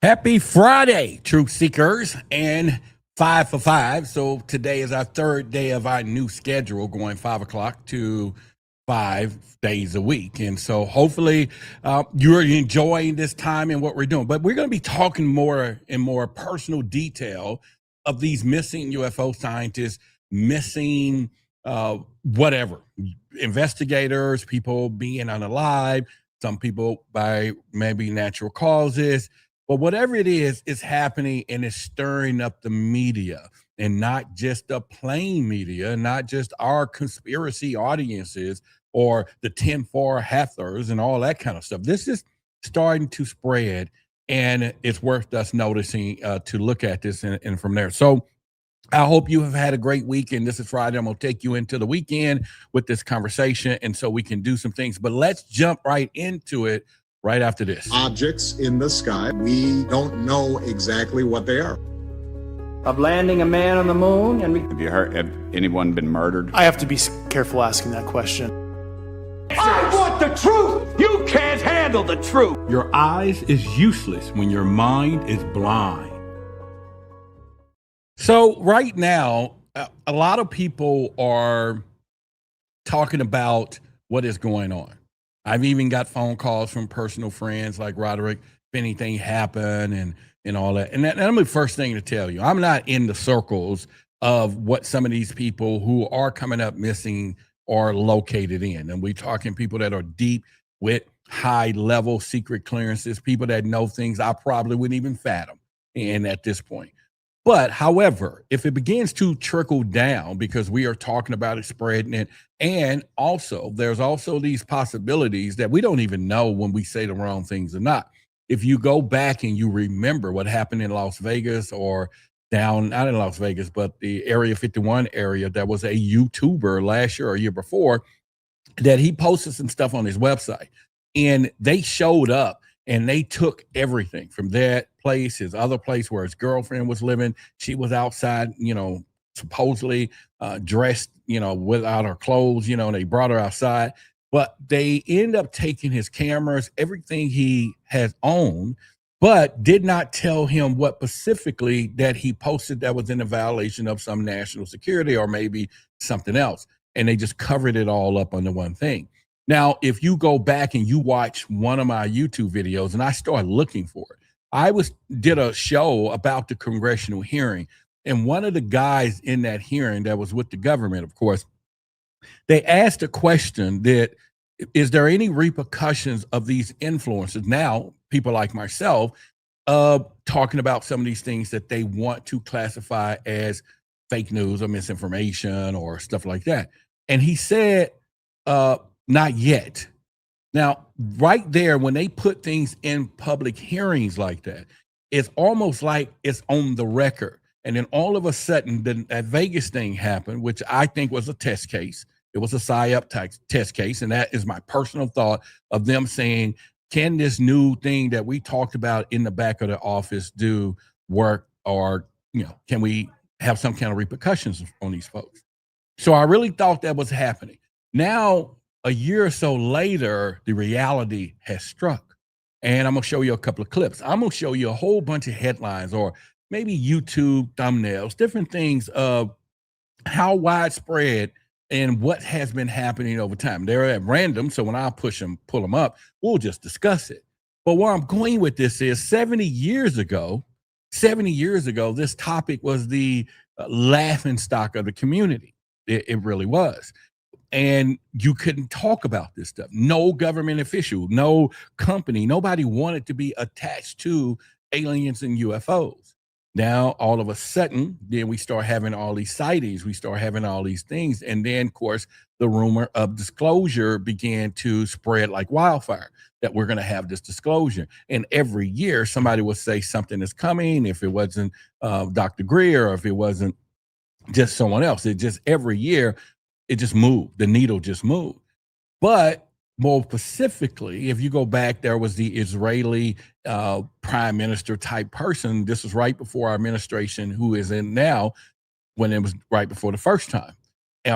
Happy Friday, truth seekers, and 5 for 5. So today is our third day of our new schedule, going 5 o'clock to 5 days a week. And so hopefully you're enjoying this time and what we're doing. But we're going to be talking more in more personal detail of these missing UFO scientists, missing whatever, investigators, people being unalive, some people by maybe natural causes. But whatever it is, it's happening and it's stirring up the media, and not just the plain media, not just our conspiracy audiences or the 10-4 Hathors and all that kind of stuff. This is starting to spread, and it's worth us noticing to look at this and from there. So I hope you have had a great weekend. This is Friday. I'm going to take you into the weekend with this conversation, and so we can do some things. But let's jump right into it right after this. Objects in the sky. We don't know exactly what they are. Of landing a man on the moon, and Have anyone been murdered? I have to be careful asking that question. I want the truth! You can't handle the truth! Your eyes is useless when your mind is blind. So right now, a lot of people are talking about what is going on. I've even got phone calls from personal friends like Roderick, if anything happened and all that. And I'm the first thing to tell you, I'm not in the circles of what some of these people who are coming up missing are located in. And we're talking people that are deep with high level secret clearances, people that know things I probably wouldn't even fathom. And at this point. But however, if it begins to trickle down, because we are talking about it spreading it, and also there's also these possibilities that we don't even know when we say the wrong things or not. If you go back and you remember what happened in Las Vegas, or down, not in Las Vegas, but the Area 51 area, there was a YouTuber last year or a year before that he posted some stuff on his website, and they showed up. And they took everything from that place, his other place where his girlfriend was living. She was outside, supposedly dressed, without her clothes, and they brought her outside. But they end up taking his cameras, everything he has owned, but did not tell him what specifically that he posted that was in a violation of some national security or maybe something else. And they just covered it all up under one thing. Now, if you go back and you watch one of my YouTube videos, and I started looking for it, I did a show about the congressional hearing, and one of the guys in that hearing that was with the government, of course, they asked a question that, is there any repercussions of these influences? Now, people like myself, talking about some of these things that they want to classify as fake news or misinformation or stuff like that. And he said, not yet. Now, right there, when they put things in public hearings like that, it's almost like it's on the record. And then all of a sudden, that Vegas thing happened, which I think was a test case. It was a PSYOP test case. And that is my personal thought of them saying, can this new thing that we talked about in the back of the office do work? Or, can we have some kind of repercussions on these folks? So I really thought that was happening. Now, a year or so later, the reality has struck. And I'm going to show you a couple of clips. I'm going to show you a whole bunch of headlines or maybe YouTube thumbnails, different things of how widespread and what has been happening over time. They're at random, so when I pull them up, we'll just discuss it. But where I'm going with this is 70 years ago, this topic was the laughing stock of the community. It really was. And you couldn't talk about this stuff. No government official, no company, nobody wanted to be attached to aliens and UFOs. Now, all of a sudden, then we start having all these sightings. We start having all these things. And then, of course, the rumor of disclosure began to spread like wildfire, that we're going to have this disclosure. And every year, somebody would say something is coming. If it wasn't Dr. Greer, or if it wasn't just someone else, it just every year, it just moved. The needle just moved. But more specifically, if you go back, there was the Israeli prime minister type person. This was right before our administration, who is in now, when it was right before the first time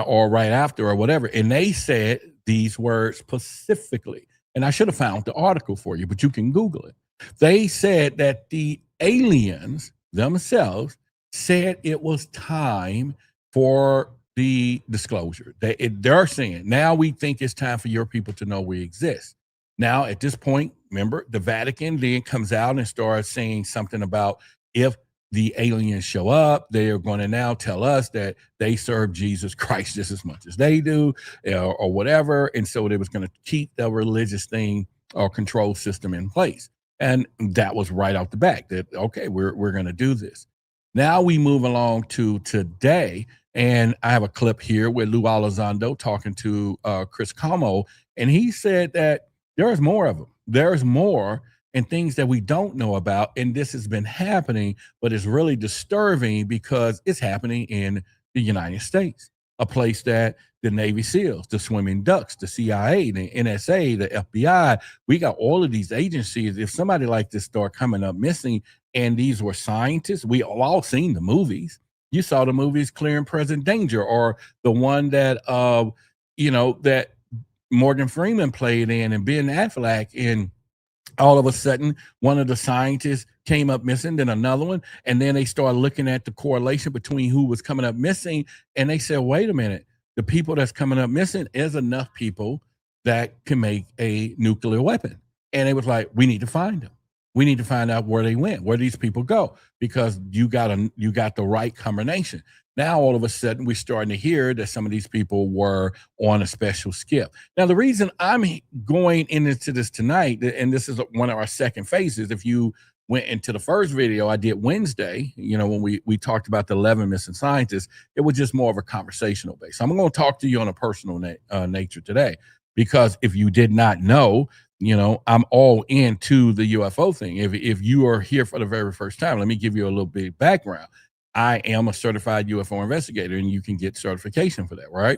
or right after or whatever. And they said these words specifically. And I should have found the article for you, but you can Google it. They said that the aliens themselves said it was time for the disclosure. They're saying, now we think it's time for your people to know we exist. Now, at this point, remember, the Vatican then comes out and starts saying something about if the aliens show up, they are going to now tell us that they serve Jesus Christ just as much as they do, or whatever. And so they was going to keep the religious thing or control system in place. And that was right out the back that, okay, we're going to do this. Now we move along to today. And I have a clip here with Lou Elizondo talking to Chris Como. And he said that there's more of them. There's more and things that we don't know about. And this has been happening, but it's really disturbing because it's happening in the United States, a place that the Navy SEALs, the swimming ducks, the CIA, the NSA, the FBI, we got all of these agencies. If somebody like this start coming up missing, and these were scientists, we all seen the movies. You saw the movies Clear and Present Danger, or the one that, that Morgan Freeman played in, and Ben Affleck in. All of a sudden, one of the scientists came up missing, then another one, and then they started looking at the correlation between who was coming up missing, and they said, wait a minute, the people that's coming up missing is enough people that can make a nuclear weapon. And it was like, we need to find them. We need to find out where they went, where these people go, because you got the right combination. Now, all of a sudden, we're starting to hear that some of these people were on a special skip. Now, the reason I'm going into this tonight, and this is one of our second phases, if you went into the first video I did Wednesday, when we talked about the 11 missing scientists, it was just more of a conversational base. I'm going to talk to you on a personal nature today, because if you did not know, I'm all into the UFO thing. If you are here for the very first time, let me give you a little bit of background. I am a certified UFO investigator, and you can get certification for that, right?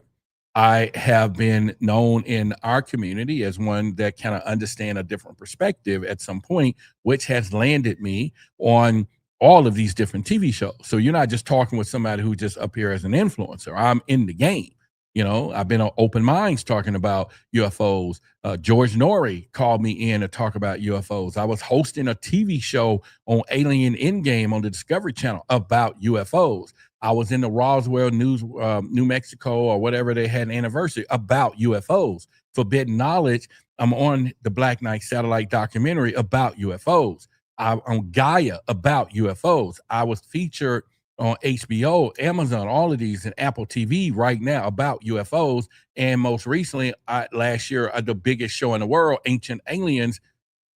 I have been known in our community as one that kind of understand a different perspective at some point, which has landed me on all of these different TV shows. So you're not just talking with somebody who just up here as an influencer. I'm in the game. I've been on Open Minds talking about UFOs. George Norrie called me in to talk about UFOs. I was hosting a TV show on Alien Endgame on the Discovery Channel about UFOs. I was in the Roswell News, New Mexico, or whatever they had an anniversary about UFOs. Forbidden Knowledge, I'm on the Black Knight satellite documentary about UFOs. I'm on Gaia about UFOs. I was featured on HBO, Amazon, all of these, and Apple TV right now about UFOs. And most recently, last year, the biggest show in the world, Ancient Aliens,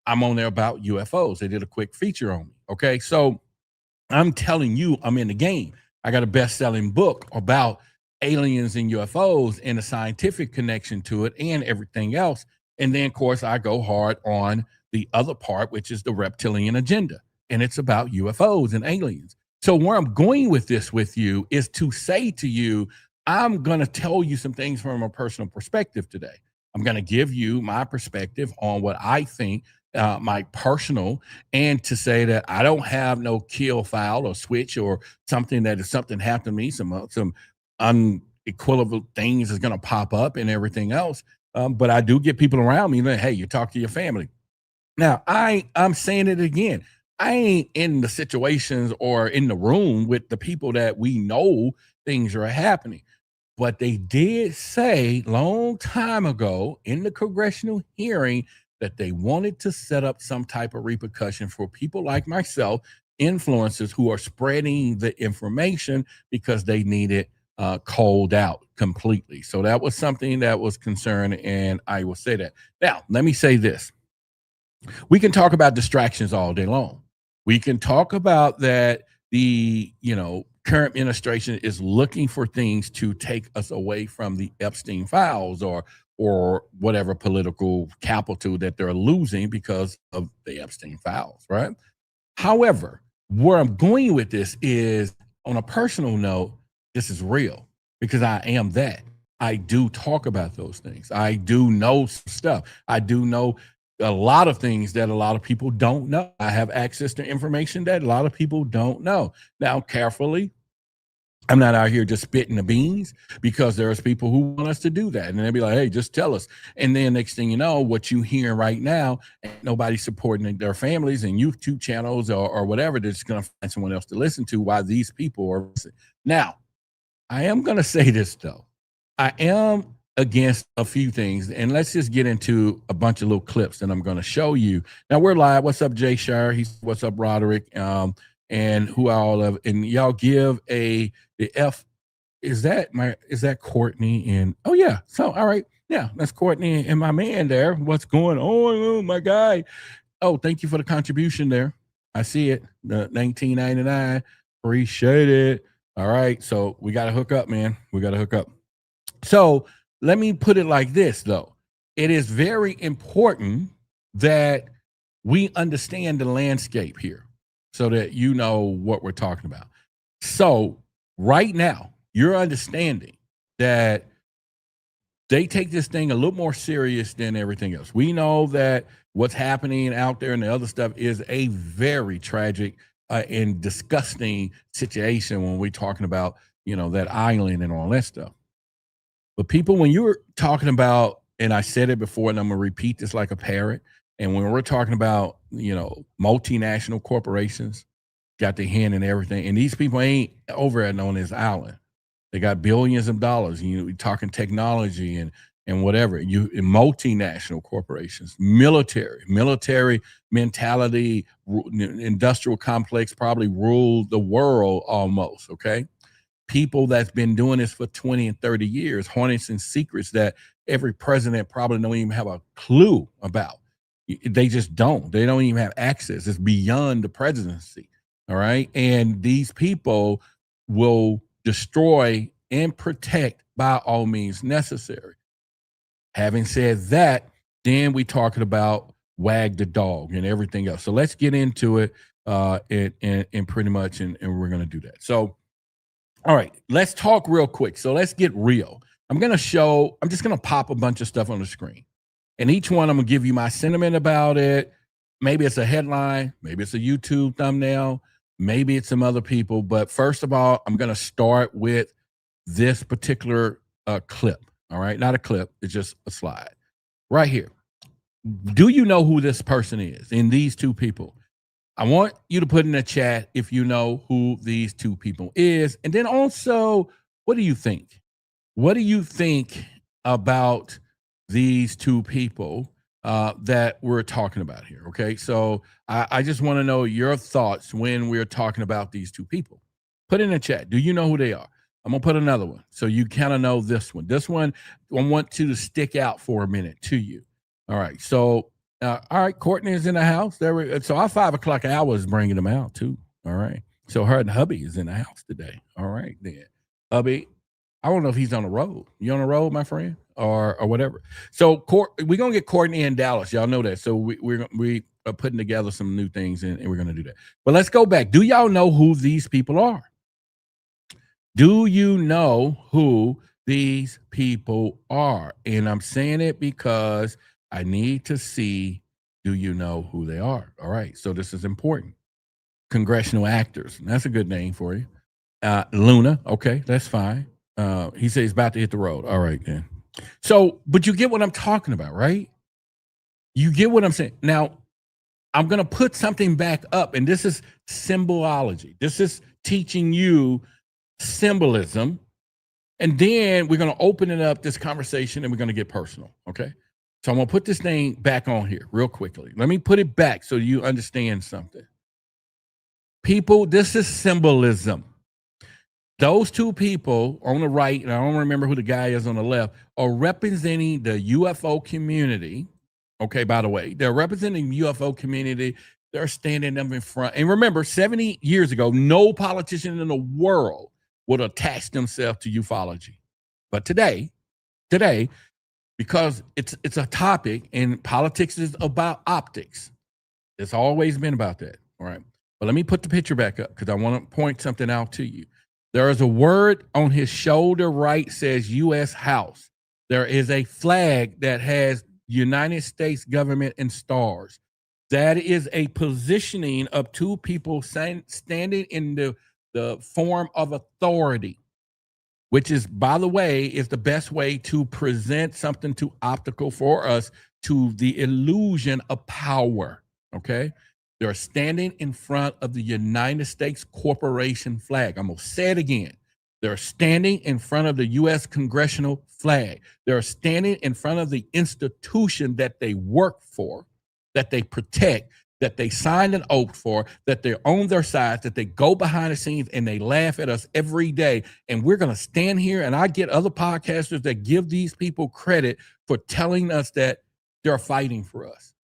I'm on there about UFOs. They did a quick feature on me. Okay, so I'm telling you, I'm in the game. I got a best-selling book about aliens and UFOs and the scientific connection to it and everything else. And then, of course, I go hard on the other part, which is the reptilian agenda. And it's about UFOs and aliens. So where I'm going with this with you is to say to you, I'm going to tell you some things from a personal perspective today. I'm going to give you my perspective on what I think, my personal, and to say that I don't have no kill file or switch or something that if something happened to me, some unequivocal things is going to pop up and everything else. But I do get people around me that, hey, you talk to your family. Now, I'm saying it again. I ain't in the situations or in the room with the people that we know things are happening. But they did say long time ago in the congressional hearing that they wanted to set up some type of repercussion for people like myself, influencers who are spreading the information because they need it called out completely. So that was something that was concerned, and I will say that. Now, let me say this. We can talk about distractions all day long. We can talk about that the, current administration is looking for things to take us away from the Epstein files or whatever political capital that they're losing because of the Epstein files, right? However, where I'm going with this is, on a personal note, this is real because I am that. I do talk about those things. I do know stuff. I do know a lot of things that a lot of people don't know. I have access to information that a lot of people don't know. Now, carefully, I'm not out here just spitting the beans, because there's people who want us to do that. And they'll be like, hey, just tell us. And then next thing you know, what you hearing right now, ain't nobody supporting their families and YouTube channels or whatever. They're just going to find someone else to listen to while these people are listening. Now, I am going to say this, though. I am against a few things. And let's just get into a bunch of little clips that I'm going to show you. Now, we're live. What's up, Jay Shire? What's up, Roderick? And who all of, and y'all give the F. Is that Courtney? And oh yeah, so all right, yeah, that's Courtney and my man there. What's going on? Oh my guy. Oh, thank you for the contribution there. I see it. The $19.99. Appreciate it. All right, so we got to hook up, man. We got to hook up. So let me put it like this, though. It is very important that we understand the landscape here, so that you know what we're talking about. So right now, you're understanding that they take this thing a little more serious than everything else. We know that what's happening out there and the other stuff is a very tragic and disgusting situation when we're talking about, that island and all that stuff. But people, when you're talking about, and I said it before, and I'm going to repeat this like a parrot, and when we're talking about, multinational corporations got their hand in everything, and these people ain't over at on this island. They got billions of dollars. You're talking technology and whatever. In multinational corporations, military mentality, industrial complex probably ruled the world almost. Okay, people that's been doing this for 20 and 30 years, harnessing secrets that every president probably don't even have a clue about. They just don't. They don't even have access. It's beyond the presidency. All right. And these people will destroy and protect by all means necessary. Having said that, then we talking about wag the dog and everything else. So let's get into it and pretty much, and we're going to do that. So, all right, let's talk real quick. So let's get real. I'm just going to pop a bunch of stuff on the screen. And each one, I'm going to give you my sentiment about it. Maybe it's a headline. Maybe it's a YouTube thumbnail. Maybe it's some other people. But first of all, I'm going to start with this particular clip. All right. Not a clip. It's just a slide right here. Do you know who this person is? And these two people. I want you to put in the chat if you know who these two people is. And then also, what do you think? What do you think about these two people that we're talking about here? Okay, so I just want to know your thoughts when we're talking about these two people. Put in the chat. Do you know who they are? I'm going to put another one so you kind of know this one. This one, I want to stick out for a minute to you. All right, so, all right, Courtney is in the house. So our 5 o'clock hour is bringing them out too. All right, so her and hubby is in the house today. All right, then. Hubby, I don't know if he's on the road. You on the road, my friend, or whatever. So we're going to get Courtney in Dallas. Y'all know that. So we are putting together some new things, and we're going to do that. But let's go back. Do y'all know who these people are? Do you know who these people are? And I'm saying it because I need to see, do you know who they are? All right. So this is important. Congressional actors. That's a good name for you. Luna. Okay, that's fine. He said he's about to hit the road. All right, then. So, but you get what I'm talking about, right? You get what I'm saying. Now, I'm going to put something back up, and this is symbology. This is teaching you symbolism. And then we're going to open it up, this conversation, and we're going to get personal, okay? So I'm going to put this thing back on here real quickly. Let me put it back so you understand something. People, this is symbolism. Those two people on the right, and I don't remember who the guy is on the left, are representing the UFO community. Okay, by the way, they're representing the UFO community. They're standing up in front. And remember, 70 years ago, no politician in the world would attach themselves to ufology. But today, because it's a topic, and politics is about optics. It's always been about that. All right. But let me put the picture back up because I want to point something out to you. There is a word on his shoulder right says U.S. House. There is a flag that has United States government and stars. That is a positioning of two people standing in the the form of authority, which is, by the way, is the best way to present something to optical for us, to the illusion of power. Okay. They're standing in front of the United States corporation flag. I'm going to say it again. They're standing in front of the U.S. congressional flag. They're standing in front of the institution that they work for, that they protect, that they signed an oath for, that they're on their side, that they go behind the scenes and they laugh at us every day. And we're going to stand here, and I get other podcasters that give these people credit for telling us that they're fighting for us.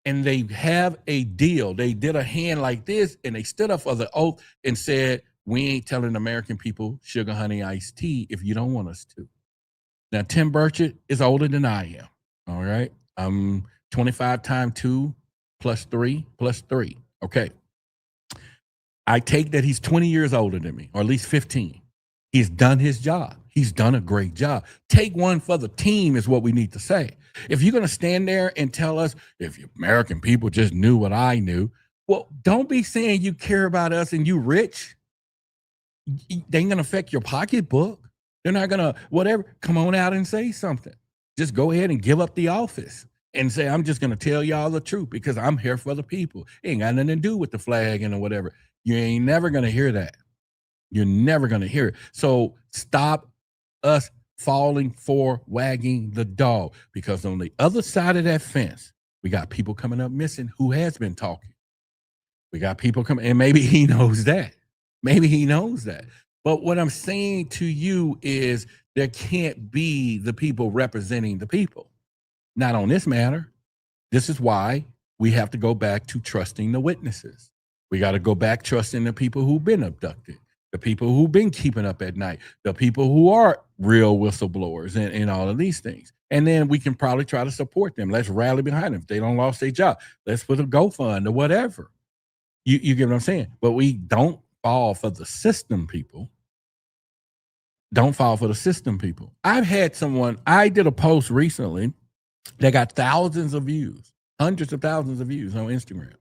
And they have a deal. They did a hand like this, and they stood up for the oath and said, we ain't telling American people sugar, honey, iced tea if you don't want us to. Now, Tim Burchett is older than I am. All right. I'm 25 times 2 plus 3 plus 3. Okay. I take that he's 20 years older than me, or at least 15. He's done his job. He's done a great job. Take one for the team is what we need to say. If you're going to stand there and tell us, if American people just knew what I knew, well, don't be saying you care about us and you rich. They ain't going to affect your pocketbook. They're not going to, whatever, come on out and say something. Just go ahead and give up the office and say, I'm just going to tell y'all the truth because I'm here for the people. It ain't got nothing to do with the flag and whatever. You ain't never going to hear that. You're never going to hear it. So stop us falling for wagging the dog, because on the other side of that fence, we got people coming up missing who has been talking. We got people coming, and maybe he knows that. Maybe he knows that. But what I'm saying to you is there can't be the people representing the people. Not on this matter. This is why we have to go back to trusting the witnesses. We got to go back trusting the people who've been abducted, the people who've been keeping up at night, the people who are real whistleblowers and all of these things. And then we can probably try to support them. Let's rally behind them. If they don't lost their job, let's put a GoFund or whatever. You get what I'm saying? But we don't fall for the system people. Don't fall for the system people. I've had someone, I did a post recently that got thousands of views, hundreds of thousands of views on Instagram.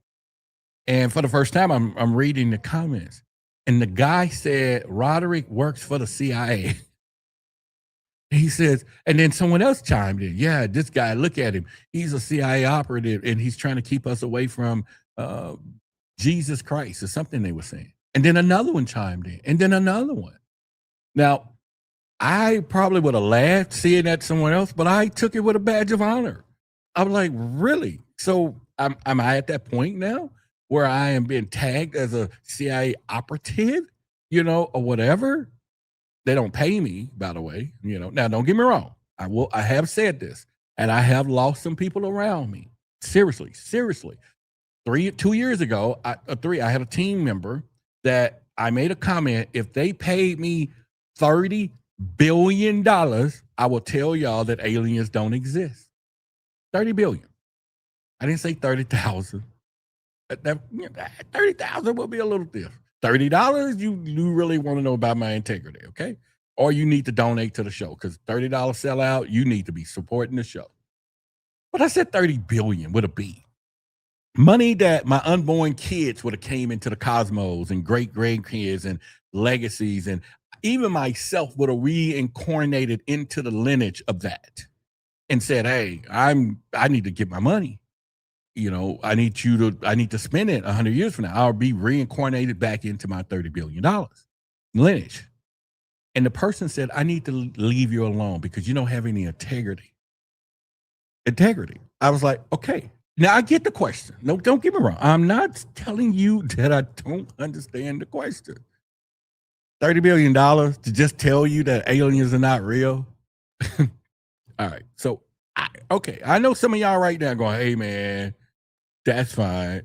And for the first time, I'm reading the comments. And the guy said, Roderick works for the CIA. He says, and then someone else chimed in. Yeah, this guy, look at him. He's a CIA operative and he's trying to keep us away from Jesus Christ or something they were saying. And then another one chimed in, and then another one. Now, I probably would have laughed seeing that somewhere else, but I took it with a badge of honor. I'm like, really? So am I at that point now where I am being tagged as a CIA operative, or whatever? They don't pay me, by the way, Now, don't get me wrong. I have said this, and I have lost some people around me. Seriously. 2 years ago, I had a team member that I made a comment. If they paid me $30 billion, I will tell y'all that aliens don't exist. 30 billion. I didn't say 30,000. 30,000 will be a little different. $30, you really want to know about my integrity, okay? Or you need to donate to the show, because $30 sellout, you need to be supporting the show. But I said 30 billion with a B. Money that my unborn kids would have came into the cosmos, and great-grandkids and legacies, and even myself would have reincarnated into the lineage of that and said, hey, I need to get my money. I need to spend it 100 years from now. I'll be reincarnated back into my $30 billion lineage. And the person said, I need to leave you alone because you don't have any integrity. I was like, okay. Now I get the question. No, don't get me wrong. I'm not telling you that I don't understand the question. $30 billion to just tell you that aliens are not real. All right. So, I know some of y'all right now going, hey, man, that's fine.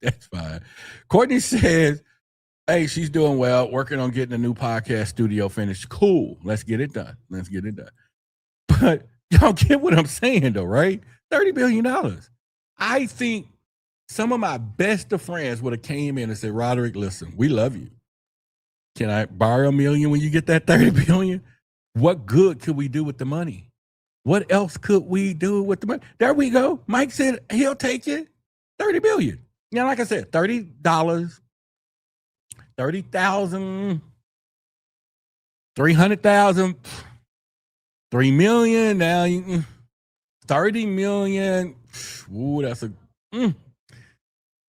That's fine. Courtney says, hey, she's doing well, working on getting a new podcast studio finished. Cool. Let's get it done. But y'all get what I'm saying, though, right? $30 billion. I think some of my best of friends would have came in and said, Roderick, listen, we love you. Can I borrow $1 million when you get that 30 billion? What good could we do with the money? What else could we do with the money? There we go. Mike said he'll take it. 30 billion. Like I said, $30 30,000, 300,000, 3 million. Now you 30 million. Ooh, that's a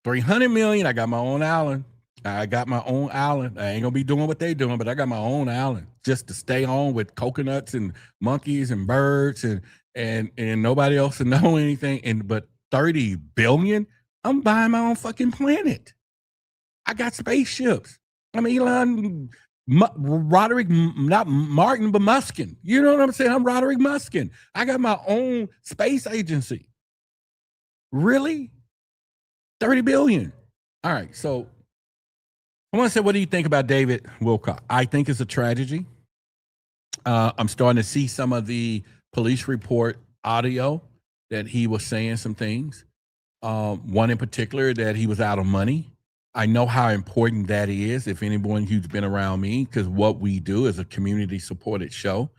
300 million. I got my own island. I ain't gonna be doing what they doing, but I got my own island just to stay on with coconuts and monkeys and birds and nobody else to know anything. But 30 billion, I'm buying my own fucking planet. I got spaceships. I'm Elon Roderick, not Martin, but Muskin. You know what I'm saying? I'm Roderick Muskin. I got my own space agency. Really? 30 billion. All right. So I want to say, what do you think about David Wilcock? I think it's a tragedy. I'm starting to see some of the police report audio that he was saying some things. One in particular, that he was out of money. I know how important that is, if anyone who's been around me, because what we do is a community supported show.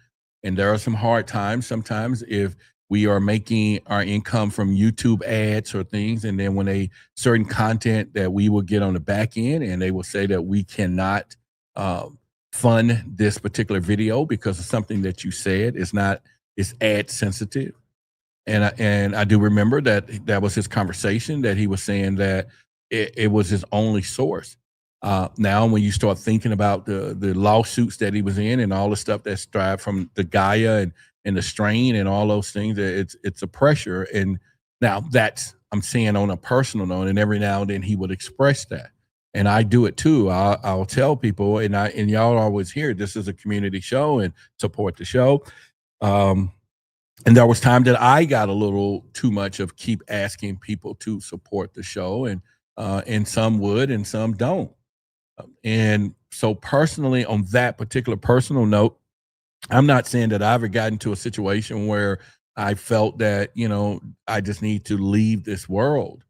And there are some hard times sometimes if we are making our income from YouTube ads or things. And then when a certain content that we will get on the back end, and they will say that we cannot fund this particular video because of something that you said is ad sensitive. And I do remember that was his conversation, that he was saying that it was his only source. Now, when you start thinking about the lawsuits that he was in and all the stuff that's derived from the Gaia and the strain and all those things, it's a pressure. And now I'm saying on a personal note, and every now and then he would express that. And I do it too. I'll tell people, and y'all always hear, this is a community show and support the show. And there was time that I got a little too much of keep asking people to support the show, and some would and some don't. And so personally, on that particular personal note, I'm not saying that I've ever gotten to a situation where I felt that, I just need to leave this world,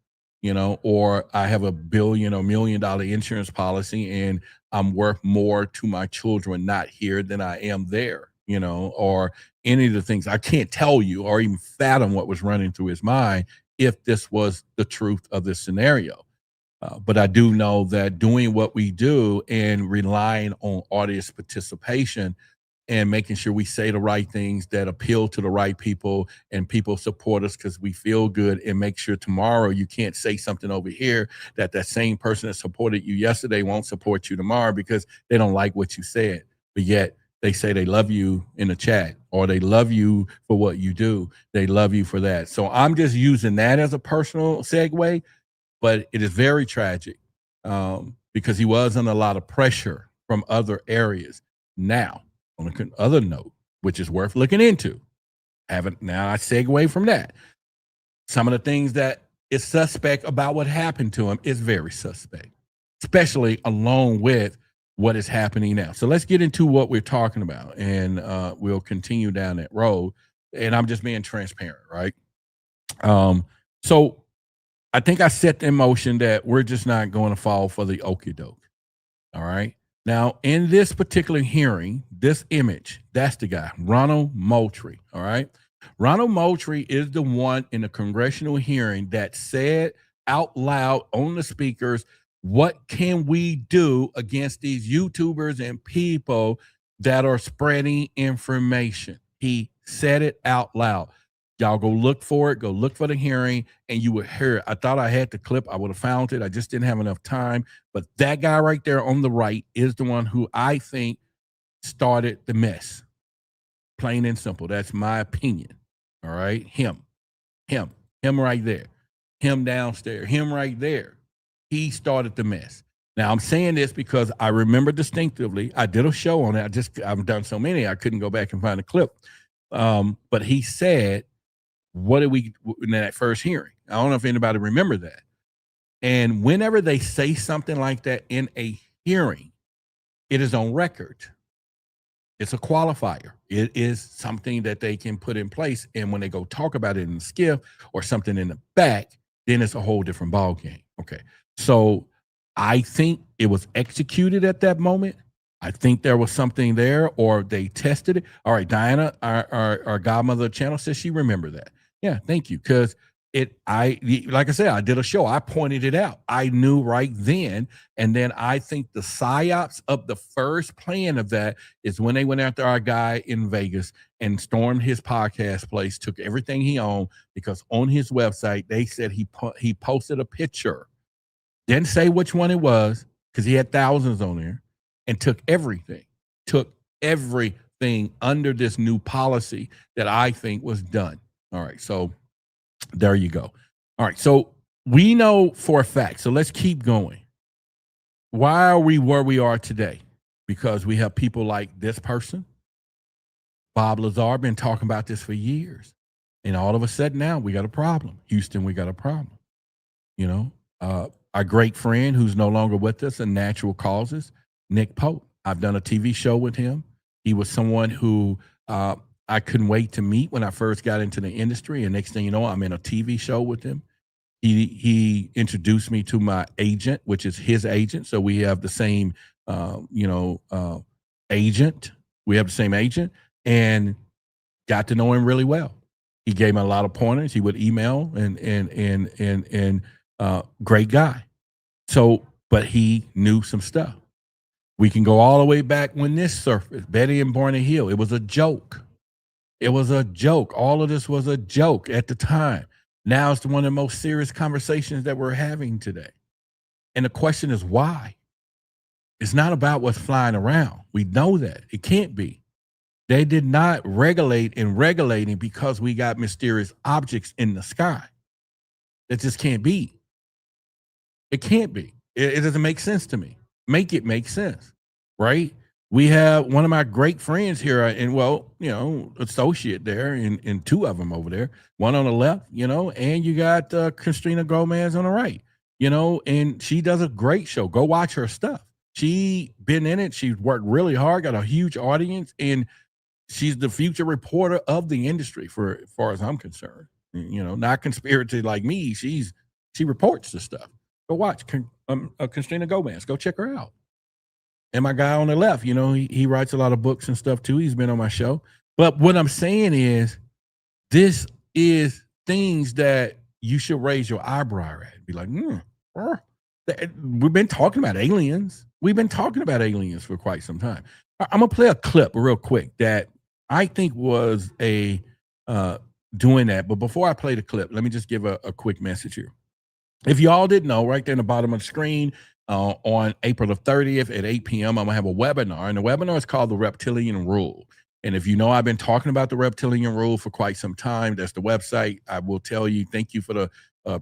or I have a billion or $1 million insurance policy and I'm worth more to my children not here than I am there, or any of the things. I can't tell you or even fathom what was running through his mind if this was the truth of this scenario. But I do know that doing what we do and relying on audience participation and making sure we say the right things that appeal to the right people, and people support us because we feel good, and make sure tomorrow you can't say something over here that same person that supported you yesterday won't support you tomorrow because they don't like what you said. But yet they say they love you in the chat, or they love you for what you do. They love you for that. So I'm just using that as a personal segue. But it is very tragic because he was under a lot of pressure from other areas. Now, on another note, which is worth looking into, now I segue from that. Some of the things that is suspect about what happened to him is very suspect, especially along with what is happening now. So let's get into what we're talking about, and we'll continue down that road. And I'm just being transparent, right? So I think I set in motion that we're just not going to fall for the okie doke. All right. Now, in this particular hearing, this image, that's the guy, Ronald Moultrie. All right. Ronald Moultrie is the one in the congressional hearing that said out loud on the speakers, what can we do against these YouTubers and people that are spreading information? He said it out loud. Y'all go look for it. Go look for the hearing, and you would hear it. I thought I had the clip. I would have found it. I just didn't have enough time. But that guy right there on the right is the one who I think started the mess. Plain and simple. That's my opinion. All right? Him right there. Him downstairs. Him right there. He started the mess. Now, I'm saying this because I remember distinctively, I did a show on it. I've done so many, I couldn't go back and find a clip. But he said, what did we in that first hearing? I don't know if anybody remember that. And whenever they say something like that in a hearing, it is on record. It's a qualifier. It is something that they can put in place. And when they go talk about it in the skiff or something in the back, then it's a whole different ball game. Okay. So I think it was executed at that moment. I think there was something there, or they tested it. All right, Diana, our godmother channel, says she remembered that. Yeah, thank you. Because like I said, I did a show. I pointed it out. I knew right then. And then I think the psyops of the first plan of that is when they went after our guy in Vegas and stormed his podcast place, took everything he owned, because on his website, they said he posted a picture, didn't say which one it was, because he had thousands on there, and took everything under this new policy that I think was done. All right. So there you go. All right. So we know for a fact. So let's keep going. Why are we where we are today? Because we have people like this person, Bob Lazar, been talking about this for years. And all of a sudden now we got a problem. Houston, we got a problem. You know, our great friend who's no longer with us in natural causes, Nick Pope. I've done a TV show with him. He was someone who I couldn't wait to meet when I first got into the industry. And next thing you know, I'm in a TV show with him. He introduced me to my agent, which is his agent. So we have the same, agent. We have the same agent, and got to know him really well. He gave me a lot of pointers. He would email and great guy. So, but he knew some stuff. We can go all the way back when this surfaced, Betty and Barney Hill. It was a joke. It was a joke. All of this was a joke at the time. Now it's one of the most serious conversations that we're having today. And the question is why? It's not about what's flying around. We know that. It can't be. They did not regulate and regulating because we got mysterious objects in the sky. That just can't be. It can't be. It doesn't make sense to me. Make it make sense, right? We have one of my great friends here, and associate there, and two of them over there, one on the left, and you got Christina Gomez on the right, and she does a great show. Go watch her stuff. She been in it. She's worked really hard, got a huge audience, and she's the future reporter of the industry for as far as I'm concerned. Not conspiracy like me. She reports the stuff. Go watch Christina Gomez. Go check her out. And my guy on the left, he writes a lot of books and stuff too. He's been on my show. But what I'm saying is, this is things that you should raise your eyebrow at. Be like, we've been talking about aliens. We've been talking about aliens for quite some time. I'm going to play a clip real quick that I think was doing that. But before I play the clip, let me just give a quick message here. If you all didn't know, right there in the bottom of the screen, on April the 30th at 8 p.m., I'm going to have a webinar. And the webinar is called the Reptilian Rule. And if you know, I've been talking about the Reptilian Rule for quite some time. That's the website. I will tell you, thank you for the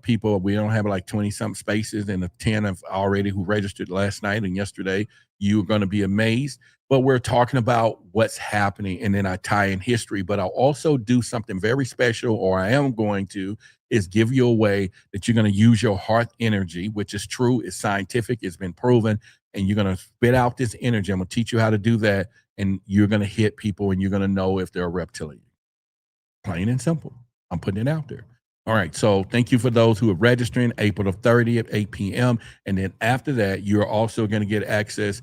people. We don't have like 20-something spaces, and the 10 have already who registered last night and yesterday. You're going to be amazed. But we're talking about what's happening, and then I tie in history. But I'll also do something very special, or I am going to, is give you a way that you're going to use your heart energy, which is true, it's scientific, it's been proven, and you're going to spit out this energy. I'm going to teach you how to do that, and you're going to hit people, and you're going to know if they're a reptilian. Plain and simple. I'm putting it out there. All right, so thank you for those who are registering, April the 30th, 8 p.m. And then after that, you're also going to get access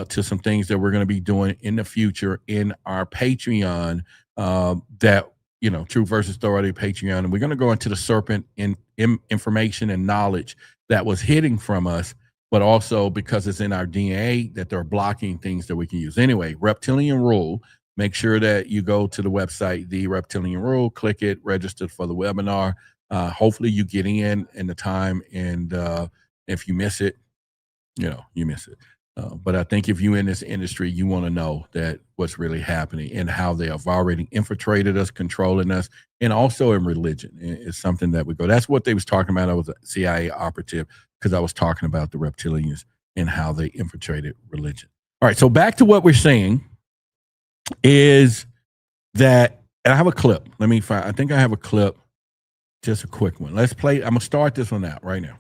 to some things that we're going to be doing in the future in our Patreon, Truth versus Authority Patreon. And we're going to go into the serpent in information and knowledge that was hidden from us, but also because it's in our DNA that they're blocking things that we can use. Anyway, Reptilian Rule. Make sure that you go to the website, The Reptilian Rule, click it, register for the webinar. Hopefully you get in the time, and if you miss it, you miss it. But I think if you're in this industry, you want to know that what's really happening and how they have already infiltrated us, controlling us, and also in religion. It's something that we go. That's what they was talking about. I was a CIA operative because I was talking about the reptilians and how they infiltrated religion. All right, so back to what we're saying is that, and I have a clip. Let me find, I think I have a clip, just a quick one. Let's play. I'm going to start this one out right now.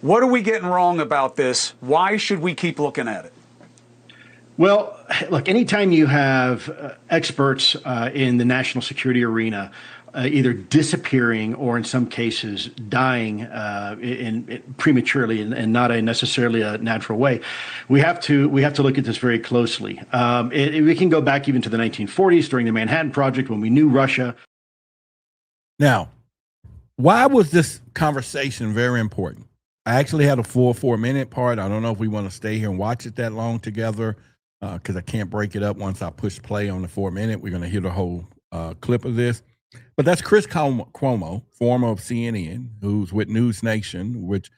What are we getting wrong about this? Why should we keep looking at it? Well, look, anytime you have experts in the national security arena either disappearing or in some cases dying prematurely and not necessarily a natural way, we have to look at this very closely. We can go back even to the 1940s during the Manhattan Project when we knew Russia. Now, why was this conversation very important? I actually had a full 4-minute part. I don't know if we want to stay here and watch it that long together, because I can't break it up once I push play on the 4-minute. We're going to hear the whole clip of this. But that's Chris Cuomo, former of CNN, who's with News Nation, with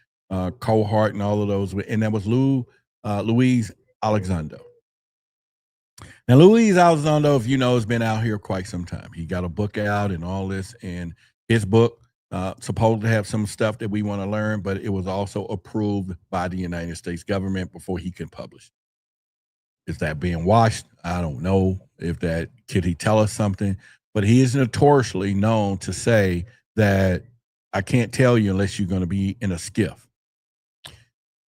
Cohart and all of those. And that was Louise Elizondo. Now, Louise Elizondo, if you know, has been out here quite some time. He got a book out and all this, and his book supposed to have some stuff that we want to learn, but it was also approved by the United States government before he can publish. Is that being watched? I don't know. Could he tell us something? But he is notoriously known to say that I can't tell you unless you're going to be in a skiff.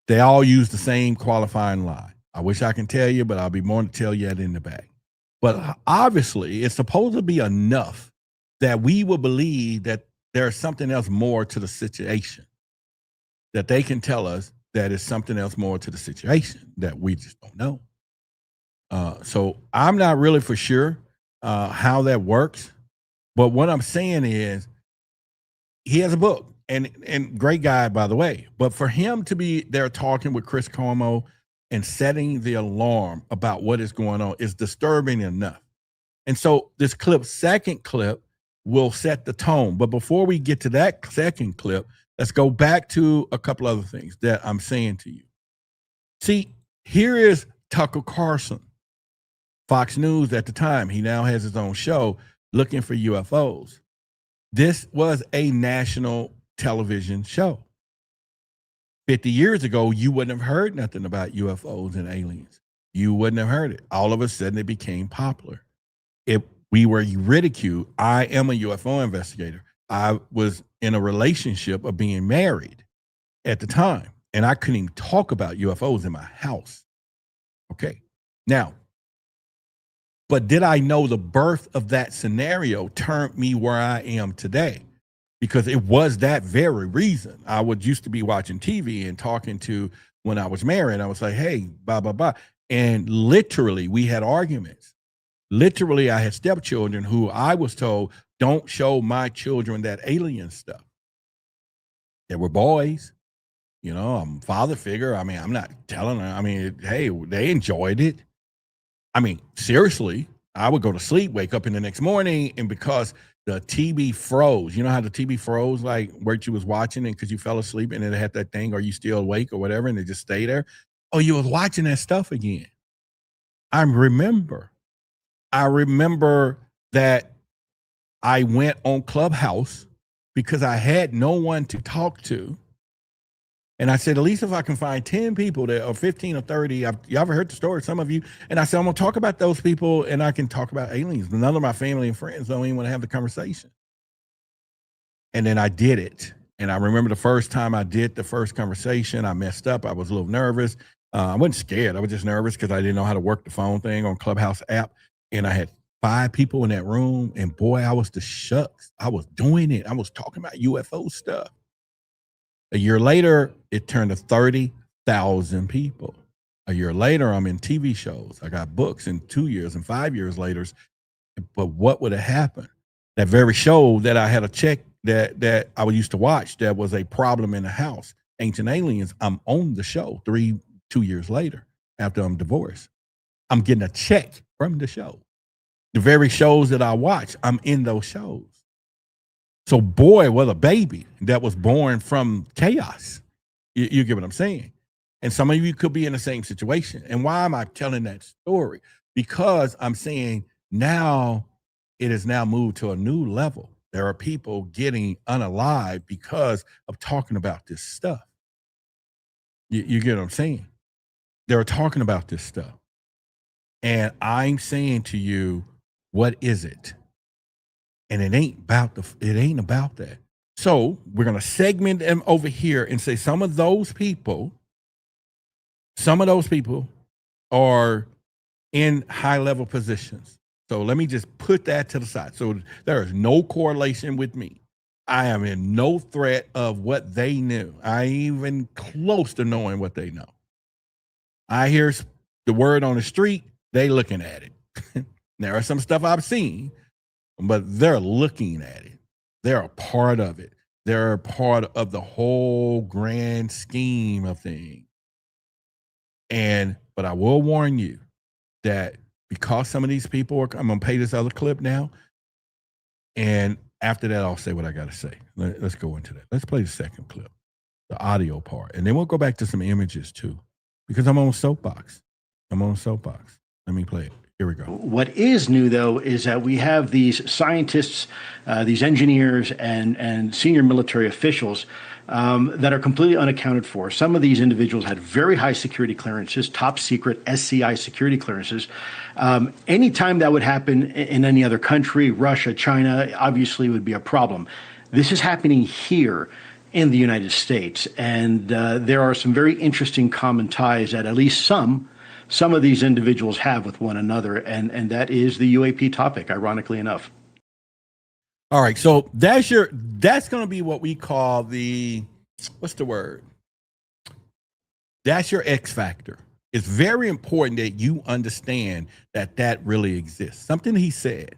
They all use the same qualifying lie. I wish I can tell you, but I'll be more to tell you that in the back. But obviously, it's supposed to be enough that we will believe that there's something else more to the situation, that they can tell us that is something else more to the situation that we just don't know. So I'm not really for sure how that works. But what I'm saying is he has a book, and great guy, by the way. But for him to be there talking with Chris Cuomo and setting the alarm about what is going on is disturbing enough. And so this second clip, will set the tone. But before we get to that second clip, let's go back to a couple other things that I'm saying to you. See, here is Tucker Carlson, Fox News at the time. He now has his own show looking for UFOs. This was a national television show. 50 years ago, you wouldn't have heard nothing about UFOs and aliens. You wouldn't have heard it. All of a sudden, it became popular. We were ridiculed. I am a UFO investigator. I was in a relationship of being married at the time, and I couldn't even talk about UFOs in my house. Okay. Now, but did I know the birth of that scenario turned me where I am today? Because it was that very reason. I used to be watching TV and talking to, when I was married, I was like, hey, blah, blah, blah. And literally, we had arguments. Literally, I had stepchildren who I was told, don't show my children that alien stuff. They were boys. You know, I'm a father figure. I mean, I'm not telling them. I mean, hey, they enjoyed it. I mean, seriously, I would go to sleep, wake up in the next morning, and because the TV froze, you know how the TV froze, like where you was watching it because you fell asleep and it had that thing, are you still awake or whatever, and it just stayed there. Oh, you was watching that stuff again. I remember that I went on Clubhouse because I had no one to talk to. And I said, at least if I can find 10 people that or 15 or 30, you ever heard the story, some of you? And I said, I'm going to talk about those people and I can talk about aliens. But none of my family and friends don't even want to have the conversation. And then I did it. And I remember the first time I did the first conversation, I messed up. I was a little nervous. I wasn't scared. I was just nervous because I didn't know how to work the phone thing on Clubhouse app. And I had 5 people in that room. And boy, I was the shucks. I was doing it. I was talking about UFO stuff. A year later, it turned to 30,000 people. A year later, I'm in TV shows. I got books in 2 years and 5 years later. But what would have happened? That very show that I had a check that I used to watch, that was a problem in the house, Ancient Aliens, I'm on the show 2 years later after I'm divorced. I'm getting a check from the show. The very shows that I watch, I'm in those shows. So boy, what a baby that was born from chaos. You get what I'm saying? And some of you could be in the same situation. And why am I telling that story? Because I'm saying now it has now moved to a new level. There are people getting unalive because of talking about this stuff. You get what I'm saying? They're talking about this stuff. And I'm saying to you, what is it? And it ain't about that. So we're going to segment them over here and say some of those people are in high level positions. So let me just put that to the side. So there is no correlation with me. I am in no threat of what they knew. I ain't even close to knowing what they know. I hear the word on the street, they looking at it. There are some stuff I've seen, but they're looking at it. They're a part of it. They're part of the whole grand scheme of things. But I will warn you that because some of these people are, I'm going to play this other clip now. And after that, I'll say what I got to say. Let's go into that. Let's play the second clip, the audio part. And then we'll go back to some images too, because I'm on a soapbox. Let me play it. Here we go. What is new, though, is that we have these scientists, these engineers, and senior military officials that are completely unaccounted for. Some of these individuals had very high security clearances, top secret SCI security clearances. Anytime that would happen in any other country, Russia, China, obviously would be a problem. This is happening here in the United States, and there are some very interesting common ties that at least some of these individuals have with one another, and that is the UAP topic, ironically enough. All right, so that's going to be what we call what's the word? That's your X factor. It's very important that you understand that really exists. Something he said,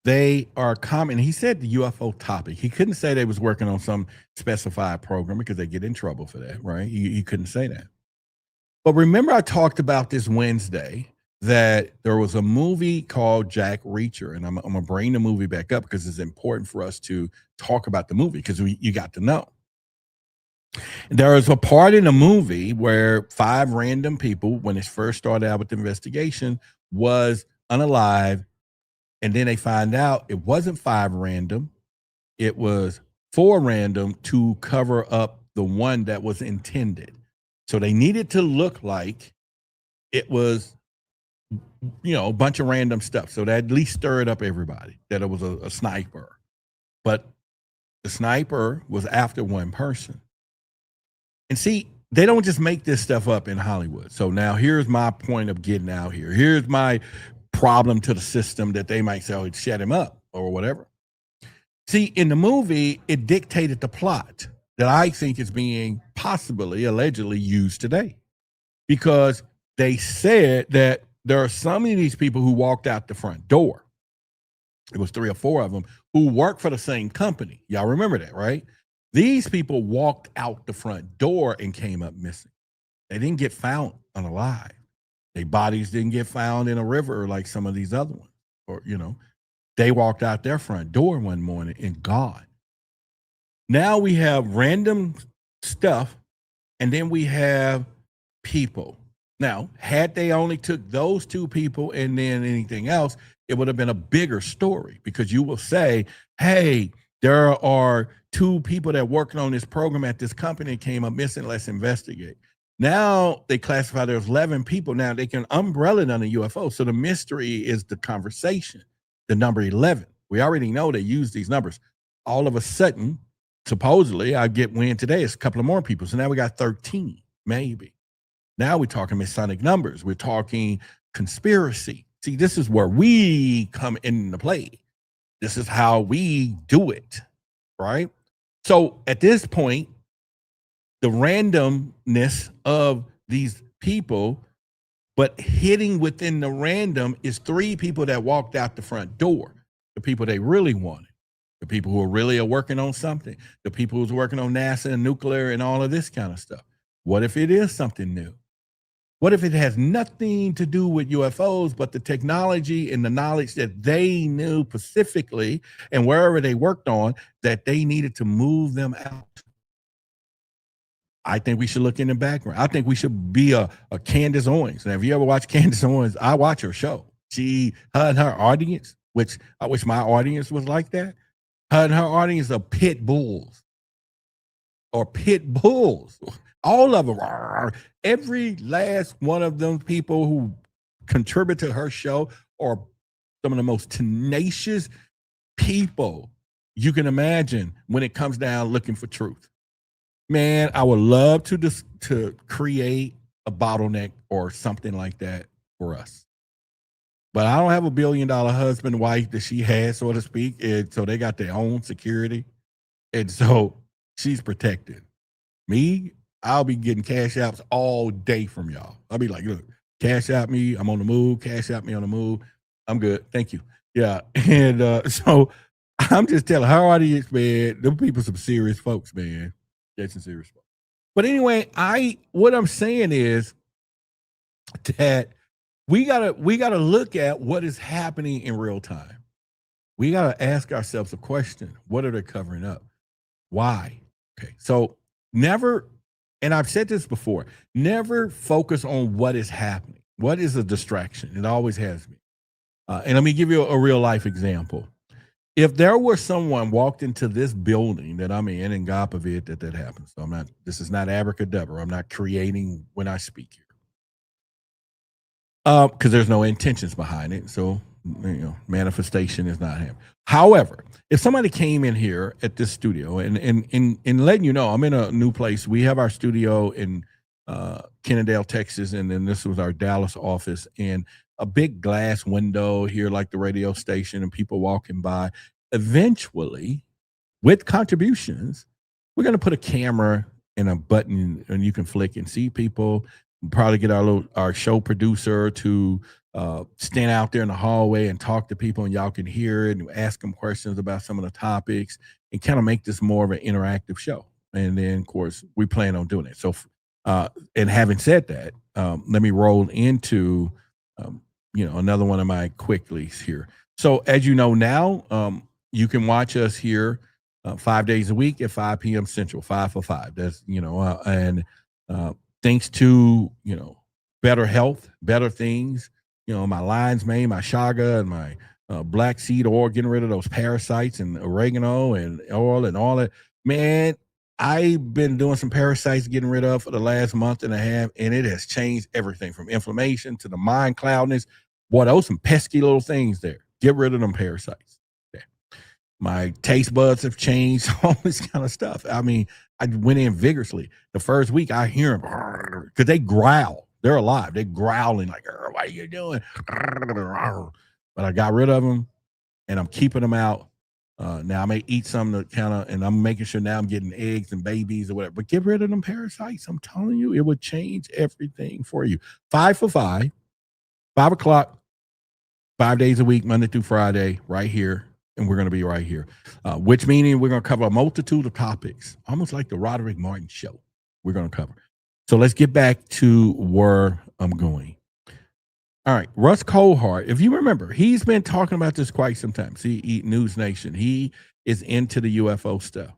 they are common. He said the UFO topic. He couldn't say they was working on some specified program because they get in trouble for that, right? He couldn't say that. But remember, I talked about this Wednesday that there was a movie called Jack Reacher, and I'm going to bring the movie back up because it's important for us to talk about the movie because you got to know. There was a part in the movie where 5 random people, when it first started out with the investigation, was unalive, and then they find out it wasn't 5 random, it was 4 random to cover up the one that was intended. So they needed to look like it was, a bunch of random stuff. So that at least stirred up everybody that it was a sniper. But the sniper was after one person. And see, they don't just make this stuff up in Hollywood. So now here's my point of getting out here. Here's my problem to the system that they might say, oh, shut him up or whatever. See, in the movie, it dictated the plot that I think is being possibly, allegedly used today. Because they said that there are some of these people who walked out the front door. It was 3 or 4 of them who worked for the same company. Y'all remember that, right? These people walked out the front door and came up missing. They didn't get found unalive. Their bodies didn't get found in a river like some of these other ones. Or, they walked out their front door one morning and gone. Now we have random stuff, and then we have people. Now, had they only took those 2 people and then anything else, it would have been a bigger story because you will say, hey, there are 2 people that working on this program at this company that came up missing. Let's investigate. Now they classify there's 11 people. Now they can umbrella it on a UFO. So the mystery is the conversation, the number 11. We already know they use these numbers. All of a sudden, supposedly, I get wind today, it's a couple of more people. So now we got 13, maybe. Now we're talking Masonic numbers. We're talking conspiracy. See, this is where we come into play. This is how we do it, right? So at this point, the randomness of these people, but hitting within the random is 3 people that walked out the front door, the people they really wanted. The people who are really working on something, the people who's working on NASA and nuclear and all of this kind of stuff. What if it is something new? What if it has nothing to do with UFOs, but the technology and the knowledge that they knew specifically and wherever they worked on that they needed to move them out? I think we should look in the background. I think we should be a Candace Owens. Now, if you ever watch Candace Owens, I watch her show. Her and her audience, which I wish my audience was like that. Her and her audience are pit bulls. All of them. Every last one of them people who contribute to her show are some of the most tenacious people you can imagine when it comes down looking for truth. Man, I would love to create a bottleneck or something like that for us. But I don't have a $1 billion husband, wife that she has, so to speak. And so they got their own security. And so she's protected. Me, I'll be getting cash apps all day from y'all. I'll be like, look, cash out me. I'm on the move. Cash out me on the move. I'm good. Thank you. Yeah. And so I'm just telling our audience, man, them people some serious folks, man. That's some serious folks. But anyway, what I'm saying is that we gotta look at what is happening in real time. We gotta ask ourselves a question: what are they covering up? Why? Okay, so never, and I've said this before, never focus on what is happening. What is a distraction? It always has been. And let me give you a real life example. If there were someone walked into this building that I'm in, and God forbid that happens. So this is not abracadabra. I'm not creating when I speak here. Because there's no intentions behind it. So, manifestation is not happening. However, if somebody came in here at this studio and letting you know, I'm in a new place. We have our studio in Kennedale, Texas, and then this was our Dallas office, and a big glass window here, like the radio station, and people walking by. Eventually, with contributions, we're going to put a camera and a button, and you can flick and see people. We'll probably get our show producer to stand out there in the hallway and talk to people, and y'all can hear it and ask them questions about some of the topics, and kind of make this more of an interactive show. And then, of course, we plan on doing it. So, and having said that, let me roll into another one of my quickies here. So as you know now, you can watch us here 5 days a week at 5 p.m. Central, 5 for 5. That's, and thanks to, better health, better things, my lion's mane, my chaga, and my black seed oil, getting rid of those parasites, and oregano and oil and all that. Man, I've been doing some parasites getting rid of for the last month and a half, and it has changed everything from inflammation to the mind cloudness. Boy, those some pesky little things there. Get rid of them parasites. Okay. My taste buds have changed, all this kind of stuff. I mean, I went in vigorously. The first week, I hear them because they growl. They're alive. They're growling like, what are you doing? But I got rid of them, and I'm keeping them out. Now I may eat some to kind of, and I'm making sure now I'm getting eggs and babies or whatever. But get rid of them parasites. I'm telling you, it would change everything for you. 5 for 5, 5 o'clock, 5 days a week, Monday through Friday, right here. And we're going to be right here, which meaning we're going to cover a multitude of topics, almost like the Roderick Martin show. We're going to cover. So let's get back to where I'm going. All right, Russ Coulthart, if you remember, he's been talking about this quite some time. See, News Nation, he is into the UFO stuff.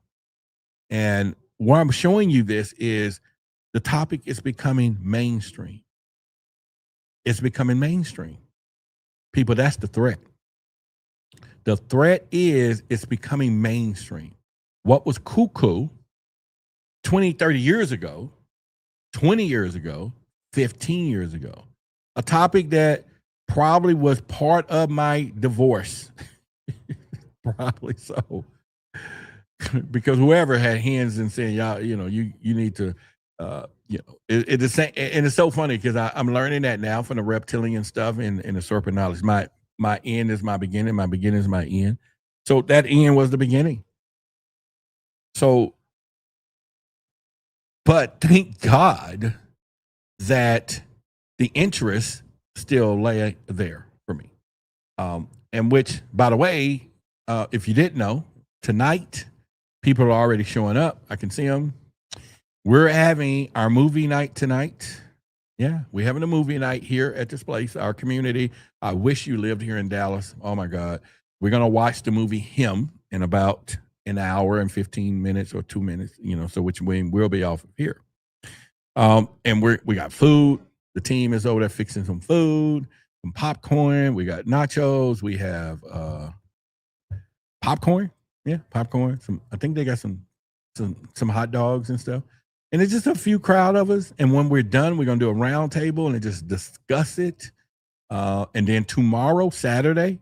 And why I'm showing you this is the topic is becoming mainstream. It's becoming mainstream. People, that's the threat. The threat is it's becoming mainstream. What was cuckoo 20, 30 years ago, 20 years ago, 15 years ago, a topic that probably was part of my divorce. Probably so. Because whoever had hands in saying, y'all, you need to, it's the same. And it's so funny because I'm learning that now from the reptilian stuff and the serpent knowledge. My end is my beginning. My beginning is my end. So that end was the beginning. So, but thank God that the interest still lay there for me. And which, by the way, if you didn't know, tonight, people are already showing up. I can see them. We're having our movie night tonight. Yeah, we're having a movie night here at this place, our community. I wish you lived here in Dallas. Oh, my God. We're going to watch the movie Him in about an hour and 15 minutes or 2 minutes, so which means we'll be off of here. And we got food. The team is over there fixing some food, some popcorn. We got nachos. We have popcorn. Yeah, popcorn. I think they got some hot dogs and stuff. And it's just a few crowd of us. And when we're done, we're going to do a round table and just discuss it. And then tomorrow, Saturday,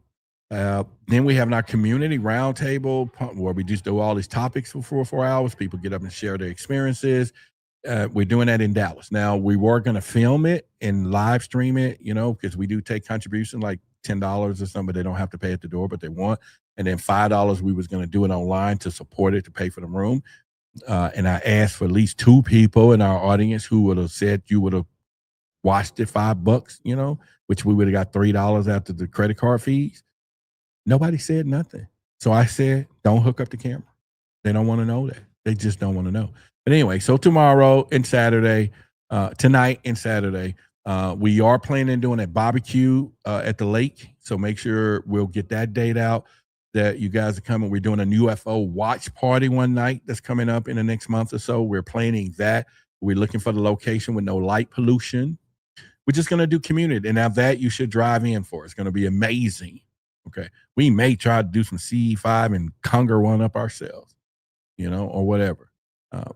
then we have our community round table where we just do all these topics for 4 hours. People get up and share their experiences. We're doing that in Dallas. Now, we were going to film it and live stream it, because we do take contributions like $10 or something, but they don't have to pay at the door, but they want. And then $5, we was going to do it online to support it, to pay for the room. And I asked for at least 2 people in our audience who would have said you would have watched it $5, which we would have got $3 after the credit card fees. Nobody said nothing. So I said, don't hook up the camera. They don't want to know that. They just don't want to know. But anyway, so tomorrow and Saturday, tonight and Saturday, we are planning on doing a barbecue at the lake. So make sure we'll get that date out that you guys are coming. We're doing a UFO watch party one night that's coming up in the next month or so. We're planning that. We're looking for the location with no light pollution. We're just going to do community. And now that you should drive in for. It's going to be amazing. Okay. We may try to do some CE5 and conjure one up ourselves, or whatever.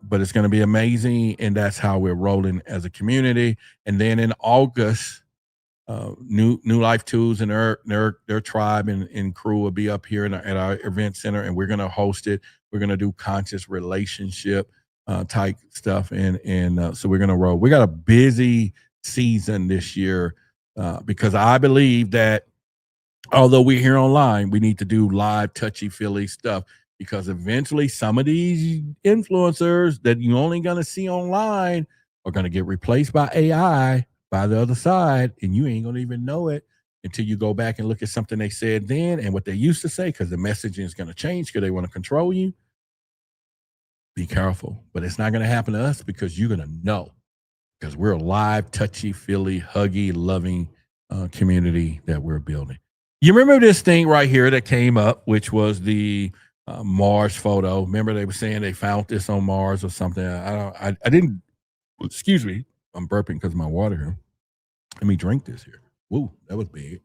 But it's going to be amazing. And that's how we're rolling as a community. And then in August, New Life Tools and their tribe and crew will be up here at our event center, and we're going to host it. We're going to do conscious relationship type stuff. And so we're going to roll. We got a busy season this year because I believe that although we're here online, we need to do live touchy-feely stuff because eventually some of these influencers that you're only going to see online are going to get replaced by AI by the other side, and you ain't going to even know it until you go back and look at something they said then and what they used to say because the messaging is going to change because they want to control you. Be careful. But it's not going to happen to us because you're going to know because we're a live, touchy-feely, huggy, loving community that we're building. You remember this thing right here that came up, which was the Mars photo. Remember they were saying they found this on Mars or something. I didn't, excuse me. I'm burping because of my water here. Let me drink this here. Whoa, that was big.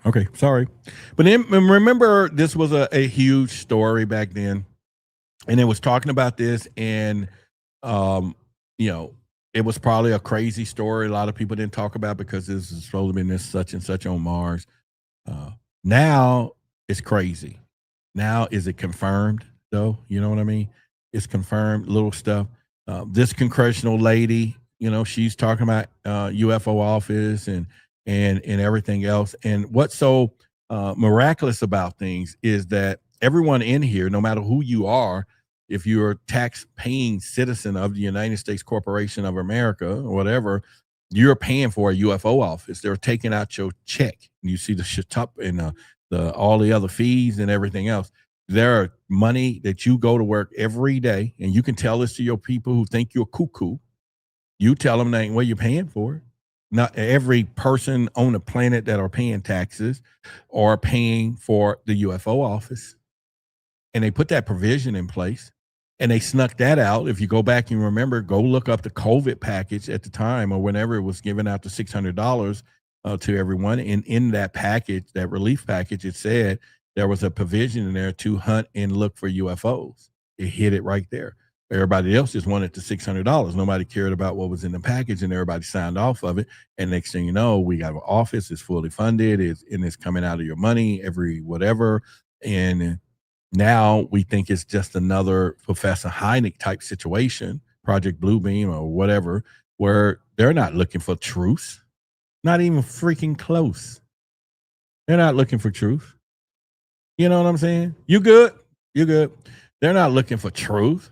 Okay, sorry. But then remember, this was a huge story back then. And it was talking about this and, it was probably a crazy story. A lot of people didn't talk about because this is supposed to be this such and such on Mars. Now it's crazy. Now is it confirmed though? You know what I mean? It's confirmed little stuff. This congressional lady, she's talking about UFO office and everything else. And what's so miraculous about things is that everyone in here, no matter who you are, if you're a tax-paying citizen of the United States Corporation of America or whatever, you're paying for a UFO office. They're taking out your check. You see the shtup and all the other fees and everything else. There are money that you go to work every day, and you can tell this to your people who think you're cuckoo. You tell them that ain't what you're paying for. Not every person on the planet that are paying taxes are paying for the UFO office. And they put that provision in place. And they snuck that out. If you go back and remember, go look up the COVID package at the time or whenever it was given out to $600 to everyone. And in that package, that relief package, it said there was a provision in there to hunt and look for UFOs. It hit it right there. Everybody else just wanted the $600. Nobody cared about what was in the package, and everybody signed off of it. And next thing you know, we got an office. It's fully funded. It's coming out of your money every whatever. And now we think it's just another Professor Hynek type situation, Project Bluebeam or whatever, where they're not looking for truth, not even freaking close. They're not looking for truth. You know what I'm saying? You good? You good? They're not looking for truth.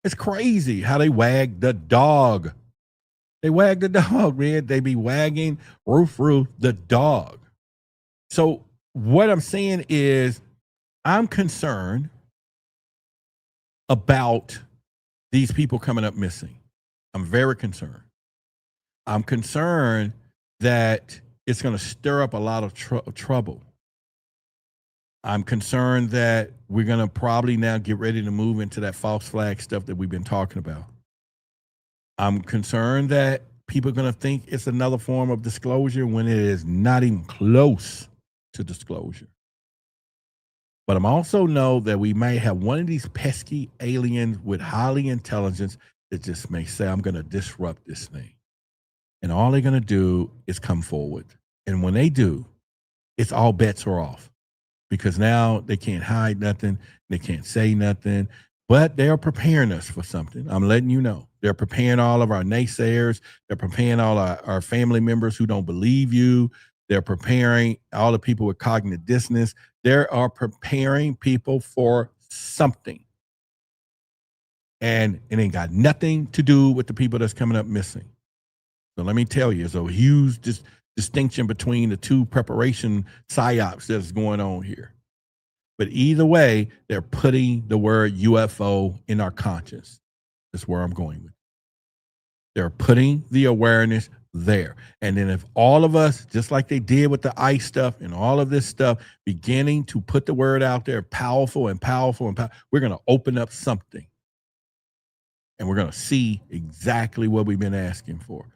It's crazy how they wag the dog. They wag the dog, man. They be wagging roof the dog. So what I'm saying is, I'm concerned about these people coming up missing. I'm very concerned. I'm concerned that it's going to stir up a lot of trouble. I'm concerned that we're going to probably now get ready to move into that false flag stuff that we've been talking about. I'm concerned that people are going to think it's another form of disclosure when it is not even close to disclosure. But I'm also know that we may have one of these pesky aliens with highly intelligence that just may say, I'm going to disrupt this thing. And all they're going to do is come forward. And when they do, it's all bets are off because now they can't hide nothing. They can't say nothing, but they're preparing us for something. I'm letting you know. They're preparing all of our naysayers. They're preparing all our family members who don't believe you. They're preparing all the people with cognitive dissonance. They are preparing people for something. And it ain't got nothing to do with the people that's coming up missing. So let me tell you, it's a huge distinction between the two preparation psyops that's going on here. But either way, they're putting the word UFO in our conscience. That's where I'm going with it. They're putting the awareness there. And then if all of us, just like they did with the ICE stuff and all of this stuff, beginning to put the word out there, powerful and powerful and powerful, we're going to open up something. And we're going to see exactly what we've been asking for.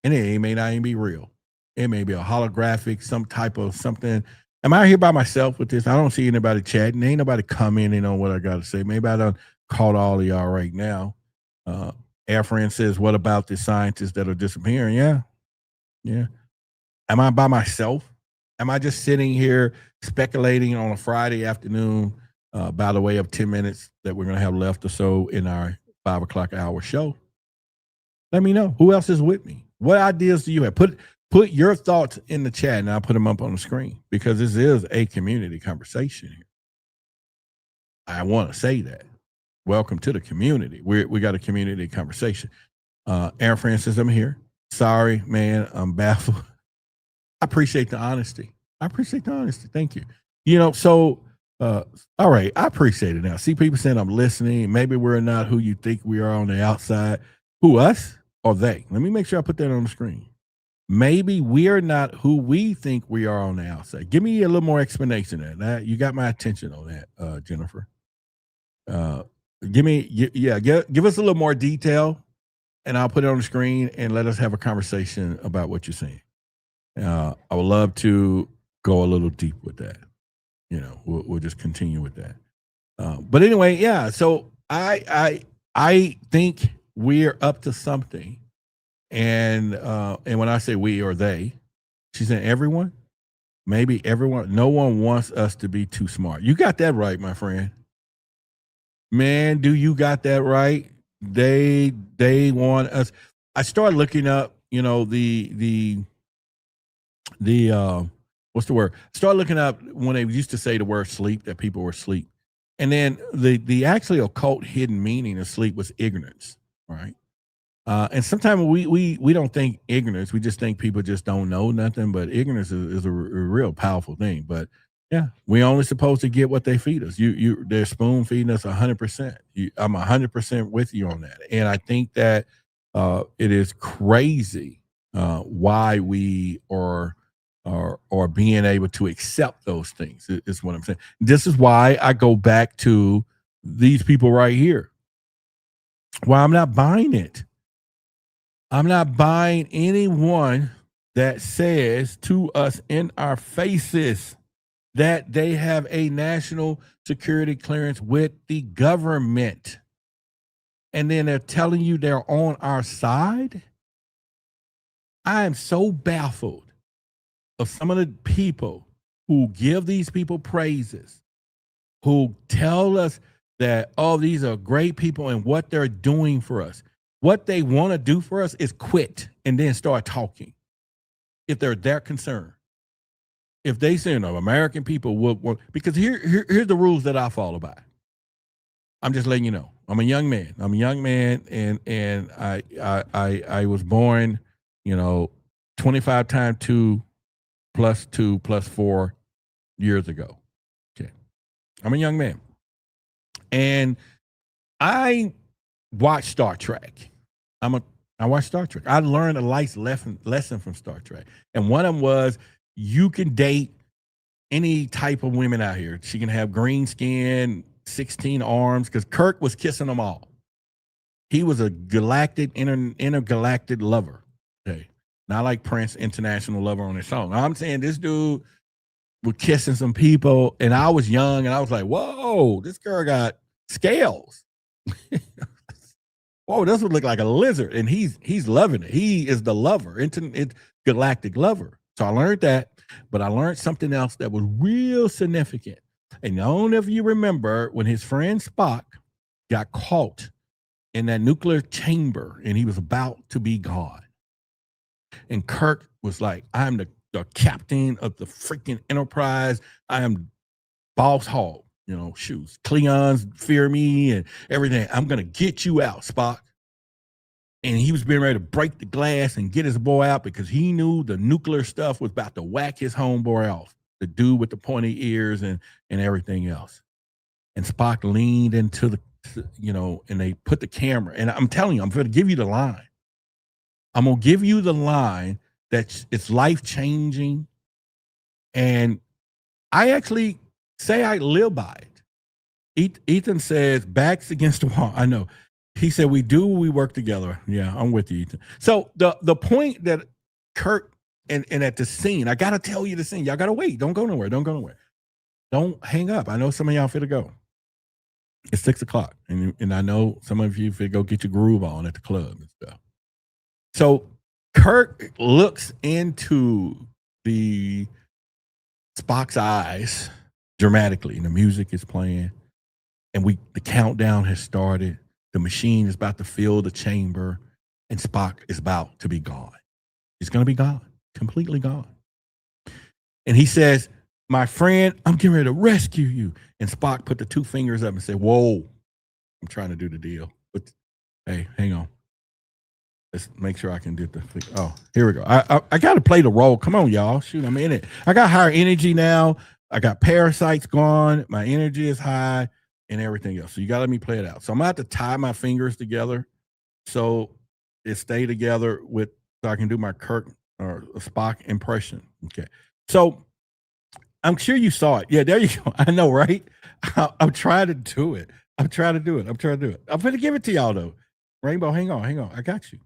And it may not even be real. It may be a holographic, some type of something. Am I here by myself with this? I don't see anybody chatting. Ain't nobody commenting on what I got to say. Maybe I done caught all of y'all right now. Air Friend says, what about the scientists that are disappearing? Yeah. Yeah. Am I by myself? Am I just sitting here speculating on a Friday afternoon by the way of 10 minutes that we're going to have left or so in our 5 o'clock hour show? Let me know. Who else is with me? What ideas do you have? Put your thoughts in the chat and I'll put them up on the screen because this is a community conversation here. I want to say that. Welcome to the community. We got a community conversation. Aaron Francis, I'm here. Sorry, man, I'm baffled. I appreciate the honesty. Thank you. You know, so, all right, I appreciate it now. See, people saying I'm listening. Maybe we're not who you think we are on the outside. Who, us or they? Let me make sure I put that on the screen. Maybe we're not who we think we are on the outside. Give me a little more explanation of that. You got my attention on that, Jennifer. Give us a little more detail and I'll put it on the screen and let us have a conversation about what you're saying. I would love to go a little deep with that. You know, we'll just continue with that. But anyway, yeah. So I think we're up to something. And when I say we or they, she's saying everyone, maybe everyone. No one wants us to be too smart. You got that right, my friend. Man, do you got that right? They want us. I started looking up, you know, the what's the word? I started looking up when they used to say the word sleep, that people were asleep. And then the actually occult hidden meaning of sleep was ignorance, right? And sometimes we don't think ignorance. We just think people just don't know nothing. But ignorance is a real powerful thing. But yeah, we only supposed to get what they feed us. They're spoon feeding us 100%. I'm 100% with you on that. And I think that it is crazy why we are being able to accept those things. Is what I'm saying. This is why I go back to these people right here. Why I'm not buying it. I'm not buying anyone that says to us in our faces that they have a national security clearance with the government. And then they're telling you they're on our side. I am so baffled of some of the people who give these people praises, who tell us that, oh, these are great people and what they're doing for us. What they want to do for us is quit and then start talking if they're that concerned. If they say, no, American people will want, because here's the rules that I follow by. I'm just letting you know. I'm a young man, and I was born, 25 times 2 plus 2 plus 4 years ago. Okay. I'm a young man. And I watch Star Trek. I watch Star Trek. I learned a life lesson from Star Trek. And one of them was you can date any type of women out here. She can have green skin, 16 arms, because Kirk was kissing them all. He was a galactic, intergalactic lover. Okay. Not like Prince, international lover on his song. I'm saying this dude was kissing some people, and I was young, and I was like, whoa, this girl got scales. Whoa, this would look like a lizard, and he's loving it. He is the lover, galactic lover. So I learned that, but I learned something else that was real significant. And I don't know if you remember when his friend Spock got caught in that nuclear chamber, and he was about to be gone. And Kirk was like, I'm the captain of the freaking Enterprise. I am boss hog. Shoes. Klingons fear me and everything. I'm going to get you out, Spock. And he was being ready to break the glass and get his boy out because he knew the nuclear stuff was about to whack his homeboy off, the dude with the pointy ears and everything else. And Spock leaned into the, and they put the camera. And I'm telling you, I'm going to give you the line. I'm going to give you the line that it's life-changing. And I actually say I live by it. Ethan says, backs against the wall. I know. He said, we work together. Yeah, I'm with you, Ethan. So the point that Kirk and at the scene, I got to tell you the scene. Y'all got to wait. Don't go nowhere. Don't hang up. I know some of y'all fit to go. It's 6:00. And I know some of you fit go get your groove on at the club and stuff. So Kirk looks into the Spock's eyes dramatically, and the music is playing, and the countdown has started. The machine is about to fill the chamber, and Spock is about to be gone. He's going to be gone, completely gone. And he says, my friend, I'm getting ready to rescue you. And Spock put the two fingers up and said, whoa, I'm trying to do the deal. But hey, hang on. Let's make sure I can do the. Oh, here we go. I got to play the role. Come on, y'all. Shoot, I'm in it. I got higher energy now. I got parasites gone. My energy is high. And everything else. So you got to let me play it out. So I'm going to have to tie my fingers together so it stay together so I can do my Kirk or Spock impression. Okay. So I'm sure you saw it. Yeah, there you go. I know, right? I'm trying to do it. I'm going to give it to y'all though. Rainbow, hang on. I got you.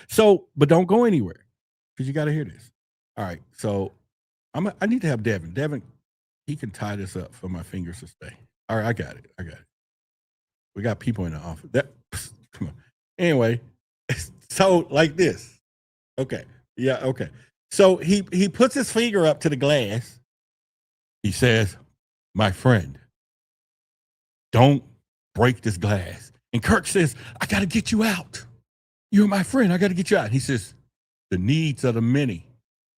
So, but don't go anywhere because you got to hear this. All right. So I need to have Devin. Devin, he can tie this up for my fingers to stay. All right, I got it. We got people in the office. Come on. Anyway, so like this. Okay. Yeah, okay. So he puts his finger up to the glass. He says, my friend, don't break this glass. And Kirk says, I got to get you out. You're my friend. I got to get you out. He says, the needs of the many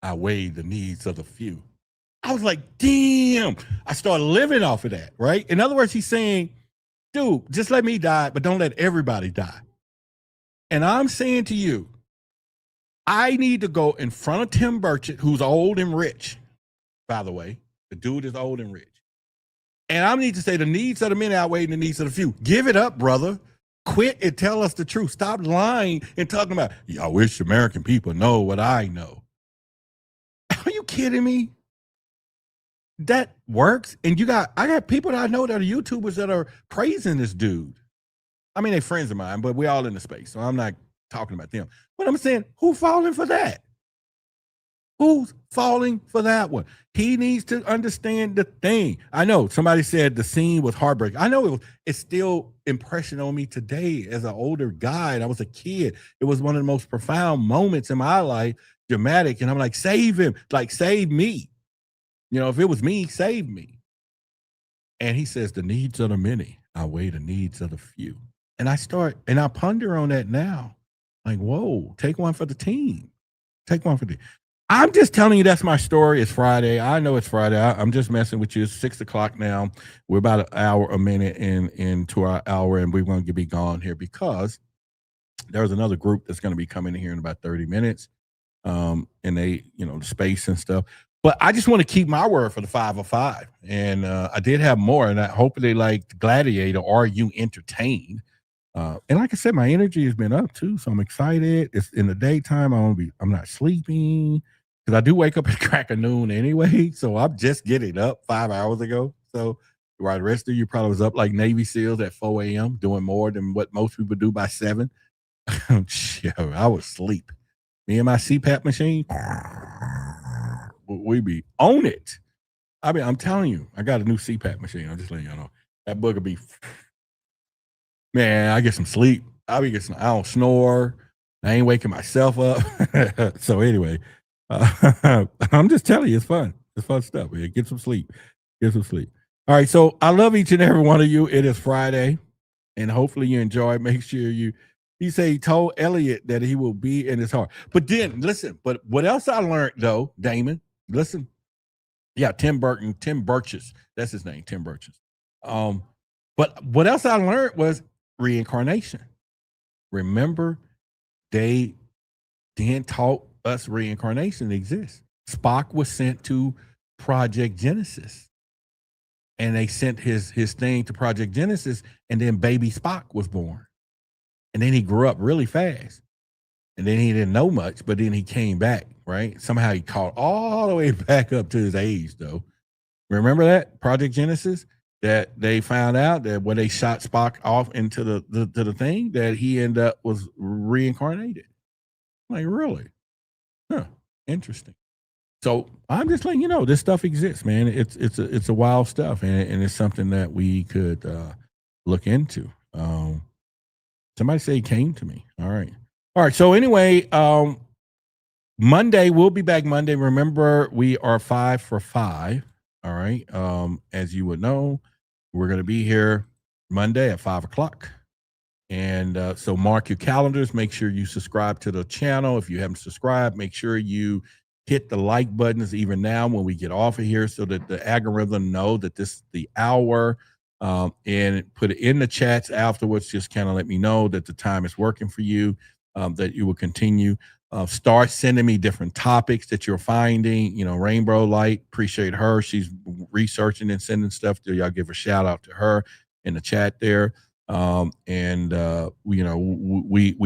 outweigh the needs of the few. I was like, damn. I started living off of that, right? In other words, he's saying, dude, just let me die, but don't let everybody die. And I'm saying to you, I need to go in front of Tim Burchett, who's old and rich, by the way. The dude is old and rich. And I need to say the needs of the many outweigh the needs of the few. Give it up, brother. Quit and tell us the truth. Stop lying and talking about, I wish American people know what I know. Are you kidding me? That works. And I got people that I know that are YouTubers that are praising this dude. I mean, they're friends of mine, but we're all in the space. So I'm not talking about them. But I'm saying, who's falling for that? Who's falling for that one? He needs to understand the thing. I know somebody said the scene was heartbreaking. I know it's still impression on me today as an older guy. And I was a kid. It was one of the most profound moments in my life, dramatic. And I'm like, save him, like save me. If it was me, save me. And he says, the needs of the many outweigh the needs of the few. And I ponder on that now. Like, whoa, take one for the team. I'm just telling you that's my story. It's Friday. I know it's Friday. I'm just messing with you. It's 6:00 now. We're about an hour, a minute into our hour, and we're going to be gone here because there's another group that's going to be coming in here in about 30 minutes. And they, the space and stuff. But I just want to keep my word for the 505. And I did have more, and I hope they like Gladiator. Are you entertained? And like I said, my energy has been up too, so I'm excited. It's in the daytime. I'm not sleeping because I do wake up at the crack of noon anyway. So I'm just getting up 5 hours ago. So while the rest of you probably was up like Navy SEALs at 4 a.m. doing more than what most people do by 7. I was asleep. Me and my CPAP machine. We be on it. I'm telling you, I got a new CPAP machine. I'm just letting y'all know. That booger be, man, I get some sleep. I don't snore. I ain't waking myself up. So anyway, I'm just telling you, it's fun. It's fun stuff. Man. Get some sleep. All right. So I love each and every one of you. It is Friday, and hopefully you enjoy it. Make sure he told Elliot that he will be in his heart. But then, listen, but what else I learned, though, Damon, listen. Yeah, Tim Burchess. That's his name, Tim Burchess. But what else I learned was reincarnation. Remember they then taught us reincarnation exists. Spock was sent to Project Genesis, and they sent his thing to Project Genesis, and then baby Spock was born. And then he grew up really fast. And then he didn't know much, but then he came back, right? Somehow he caught all the way back up to his age, though. Remember that Project Genesis, that they found out that when they shot Spock off into the thing, that he ended up was reincarnated. Like, really? Huh. Interesting. So I'm just letting you know this stuff exists, man. It's a wild stuff, and it's something that we could look into. Somebody say he came to me. All right. So anyway, Monday, we'll be back Monday. Remember, we are 5 for 5. All right. As you would know, we're going to be here Monday at 5 o'clock. And so mark your calendars. Make sure you subscribe to the channel. If you haven't subscribed, make sure you hit the like buttons even now when we get off of here, so that the algorithm know that this is the hour. And put it in the chats afterwards. Just kind of let me know that the time is working for you, that you will continue. Start sending me different topics that you're finding. Rainbow Light, appreciate her. She's researching and sending stuff. Y'all give a shout out to her in the chat there. We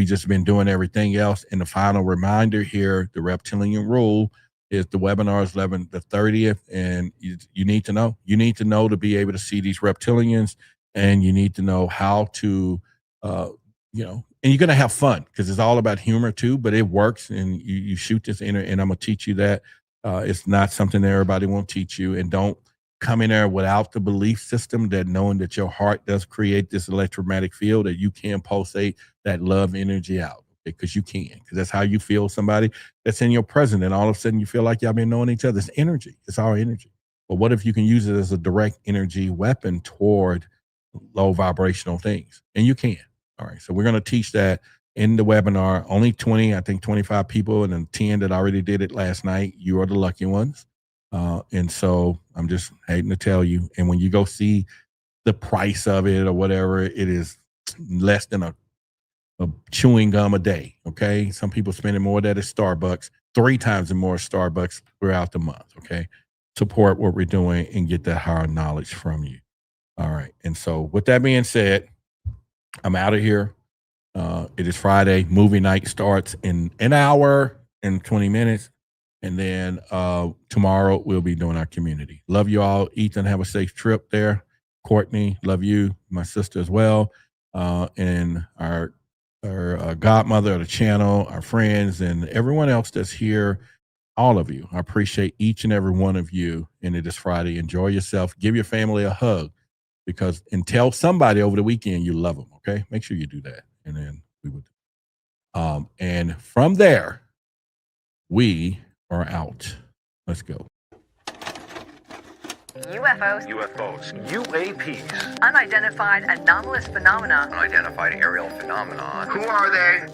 just been doing everything else. And the final reminder here, the reptilian rule is the webinar is 11th to 30th. And you need to know. You need to know to be able to see these reptilians, and you need to know how to, and you're going to have fun, because it's all about humor too, but it works. And you shoot this in, and I'm going to teach you that. It's not something that everybody won't teach you. And don't come in there without the belief system that knowing that your heart does create this electromagnetic field, that you can pulsate that love energy out, because you can, because that's how you feel somebody that's in your presence, and all of a sudden you feel like y'all been knowing each other. It's energy. It's our energy. But what if you can use it as a direct energy weapon toward low vibrational things? And you can. All right. So we're going to teach that in the webinar. Only 25 people, and then 10 that already did it last night. You are the lucky ones. And so I'm just hating to tell you. And when you go see the price of it or whatever, it is less than a chewing gum a day. Okay. Some people spending more of that at Starbucks, 3 times more at Starbucks throughout the month. Okay. Support what we're doing and get that higher knowledge from you. All right. And so with that being said, I'm out of here. It is Friday. Movie night starts in an hour and 20 minutes. And then tomorrow we'll be doing our community. Love you all. Ethan, have a safe trip there. Courtney, love you. My sister as well. And our godmother of the channel, our friends, and everyone else that's here, all of you. I appreciate each and every one of you. And it is Friday. Enjoy yourself. Give your family a hug, and tell somebody over the weekend you love them. Okay. Make sure you do that. And then we would. And from there, we are out. Let's go. UFOs. UAPs. Unidentified anomalous phenomena. Unidentified aerial phenomenon. Who are they?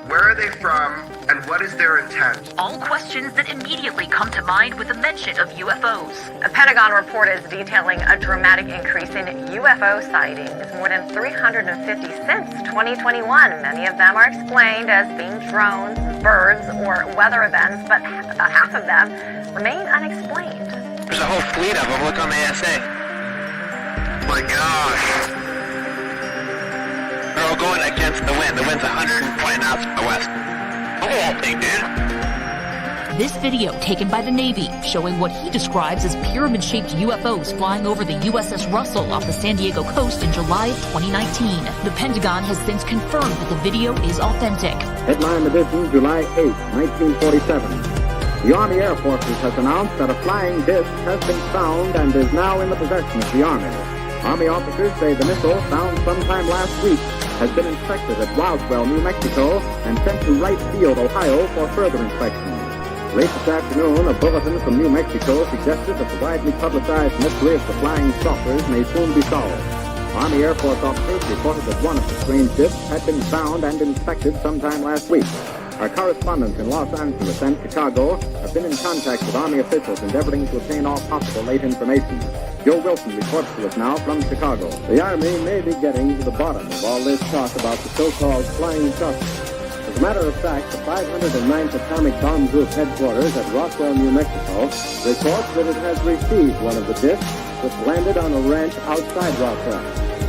Where are they from? And what is their intent? All questions that immediately come to mind with the mention of UFOs. A Pentagon report is detailing a dramatic increase in UFO sightings, more than 350 since 2021. Many of them are explained as being drones, birds, or weather events, but about half of them remain unexplained. There's a whole fleet of them. Look on the ASA. My gosh. They're all going against the wind. The wind's 120 knots from the west. The whole thing, dude. This video taken by the Navy showing what he describes as pyramid-shaped UFOs flying over the USS Russell off the San Diego coast in July of 2019. The Pentagon has since confirmed that the video is authentic. Headline edition, July 8, 1947. The Army Air Forces has announced that a flying disc has been found and is now in the possession of the Army. Army officers say the missile, found sometime last week, has been inspected at Roswell, New Mexico, and sent to Wright Field, Ohio, for further inspection. Late this afternoon, a bulletin from New Mexico suggested that the widely publicized mystery of the flying saucers may soon be solved. Army Air Force officers reported that one of the strange discs had been found and inspected sometime last week. Our correspondents in Los Angeles and Chicago have been in contact with Army officials endeavoring to obtain all possible late information. Joe Wilson reports to us now from Chicago. The Army may be getting to the bottom of all this talk about the so-called flying saucers. As As a matter of fact, the 509th Atomic Bomb Group headquarters at Roswell, New Mexico, reports that it has received one of the discs which landed on a ranch outside Roswell.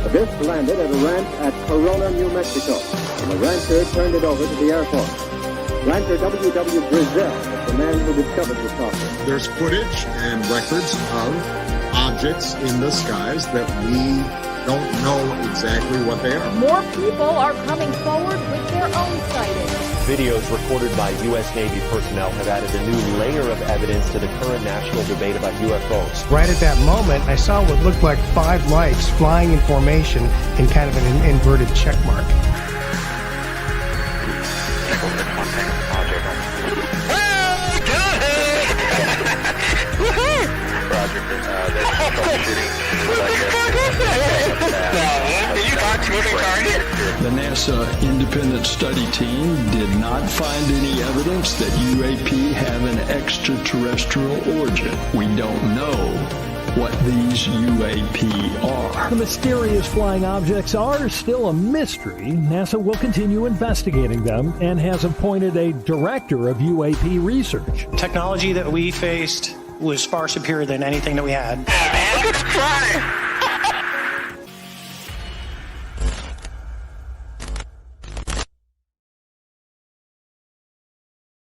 The disc landed at a ranch at Corona, New Mexico, and the rancher turned it over to the Air Force. Rancher W.W. Brazil is the man who discovered the saucer. There's footage and records of objects in the skies that we don't know exactly what they are. More people are coming forward with their own sightings. Videos recorded by U.S. Navy personnel have added a new layer of evidence to the current national debate about UFOs. Right at that moment, I saw what looked like 5 lights flying in formation in kind of an inverted check mark. The NASA independent study team did not find any evidence that UAP have an extraterrestrial origin. We don't know what these UAP are. The mysterious flying objects are still a mystery. NASA will continue investigating them and has appointed a director of UAP research. Technology that we faced was far superior than anything that we had. Hey, man, look at the fly!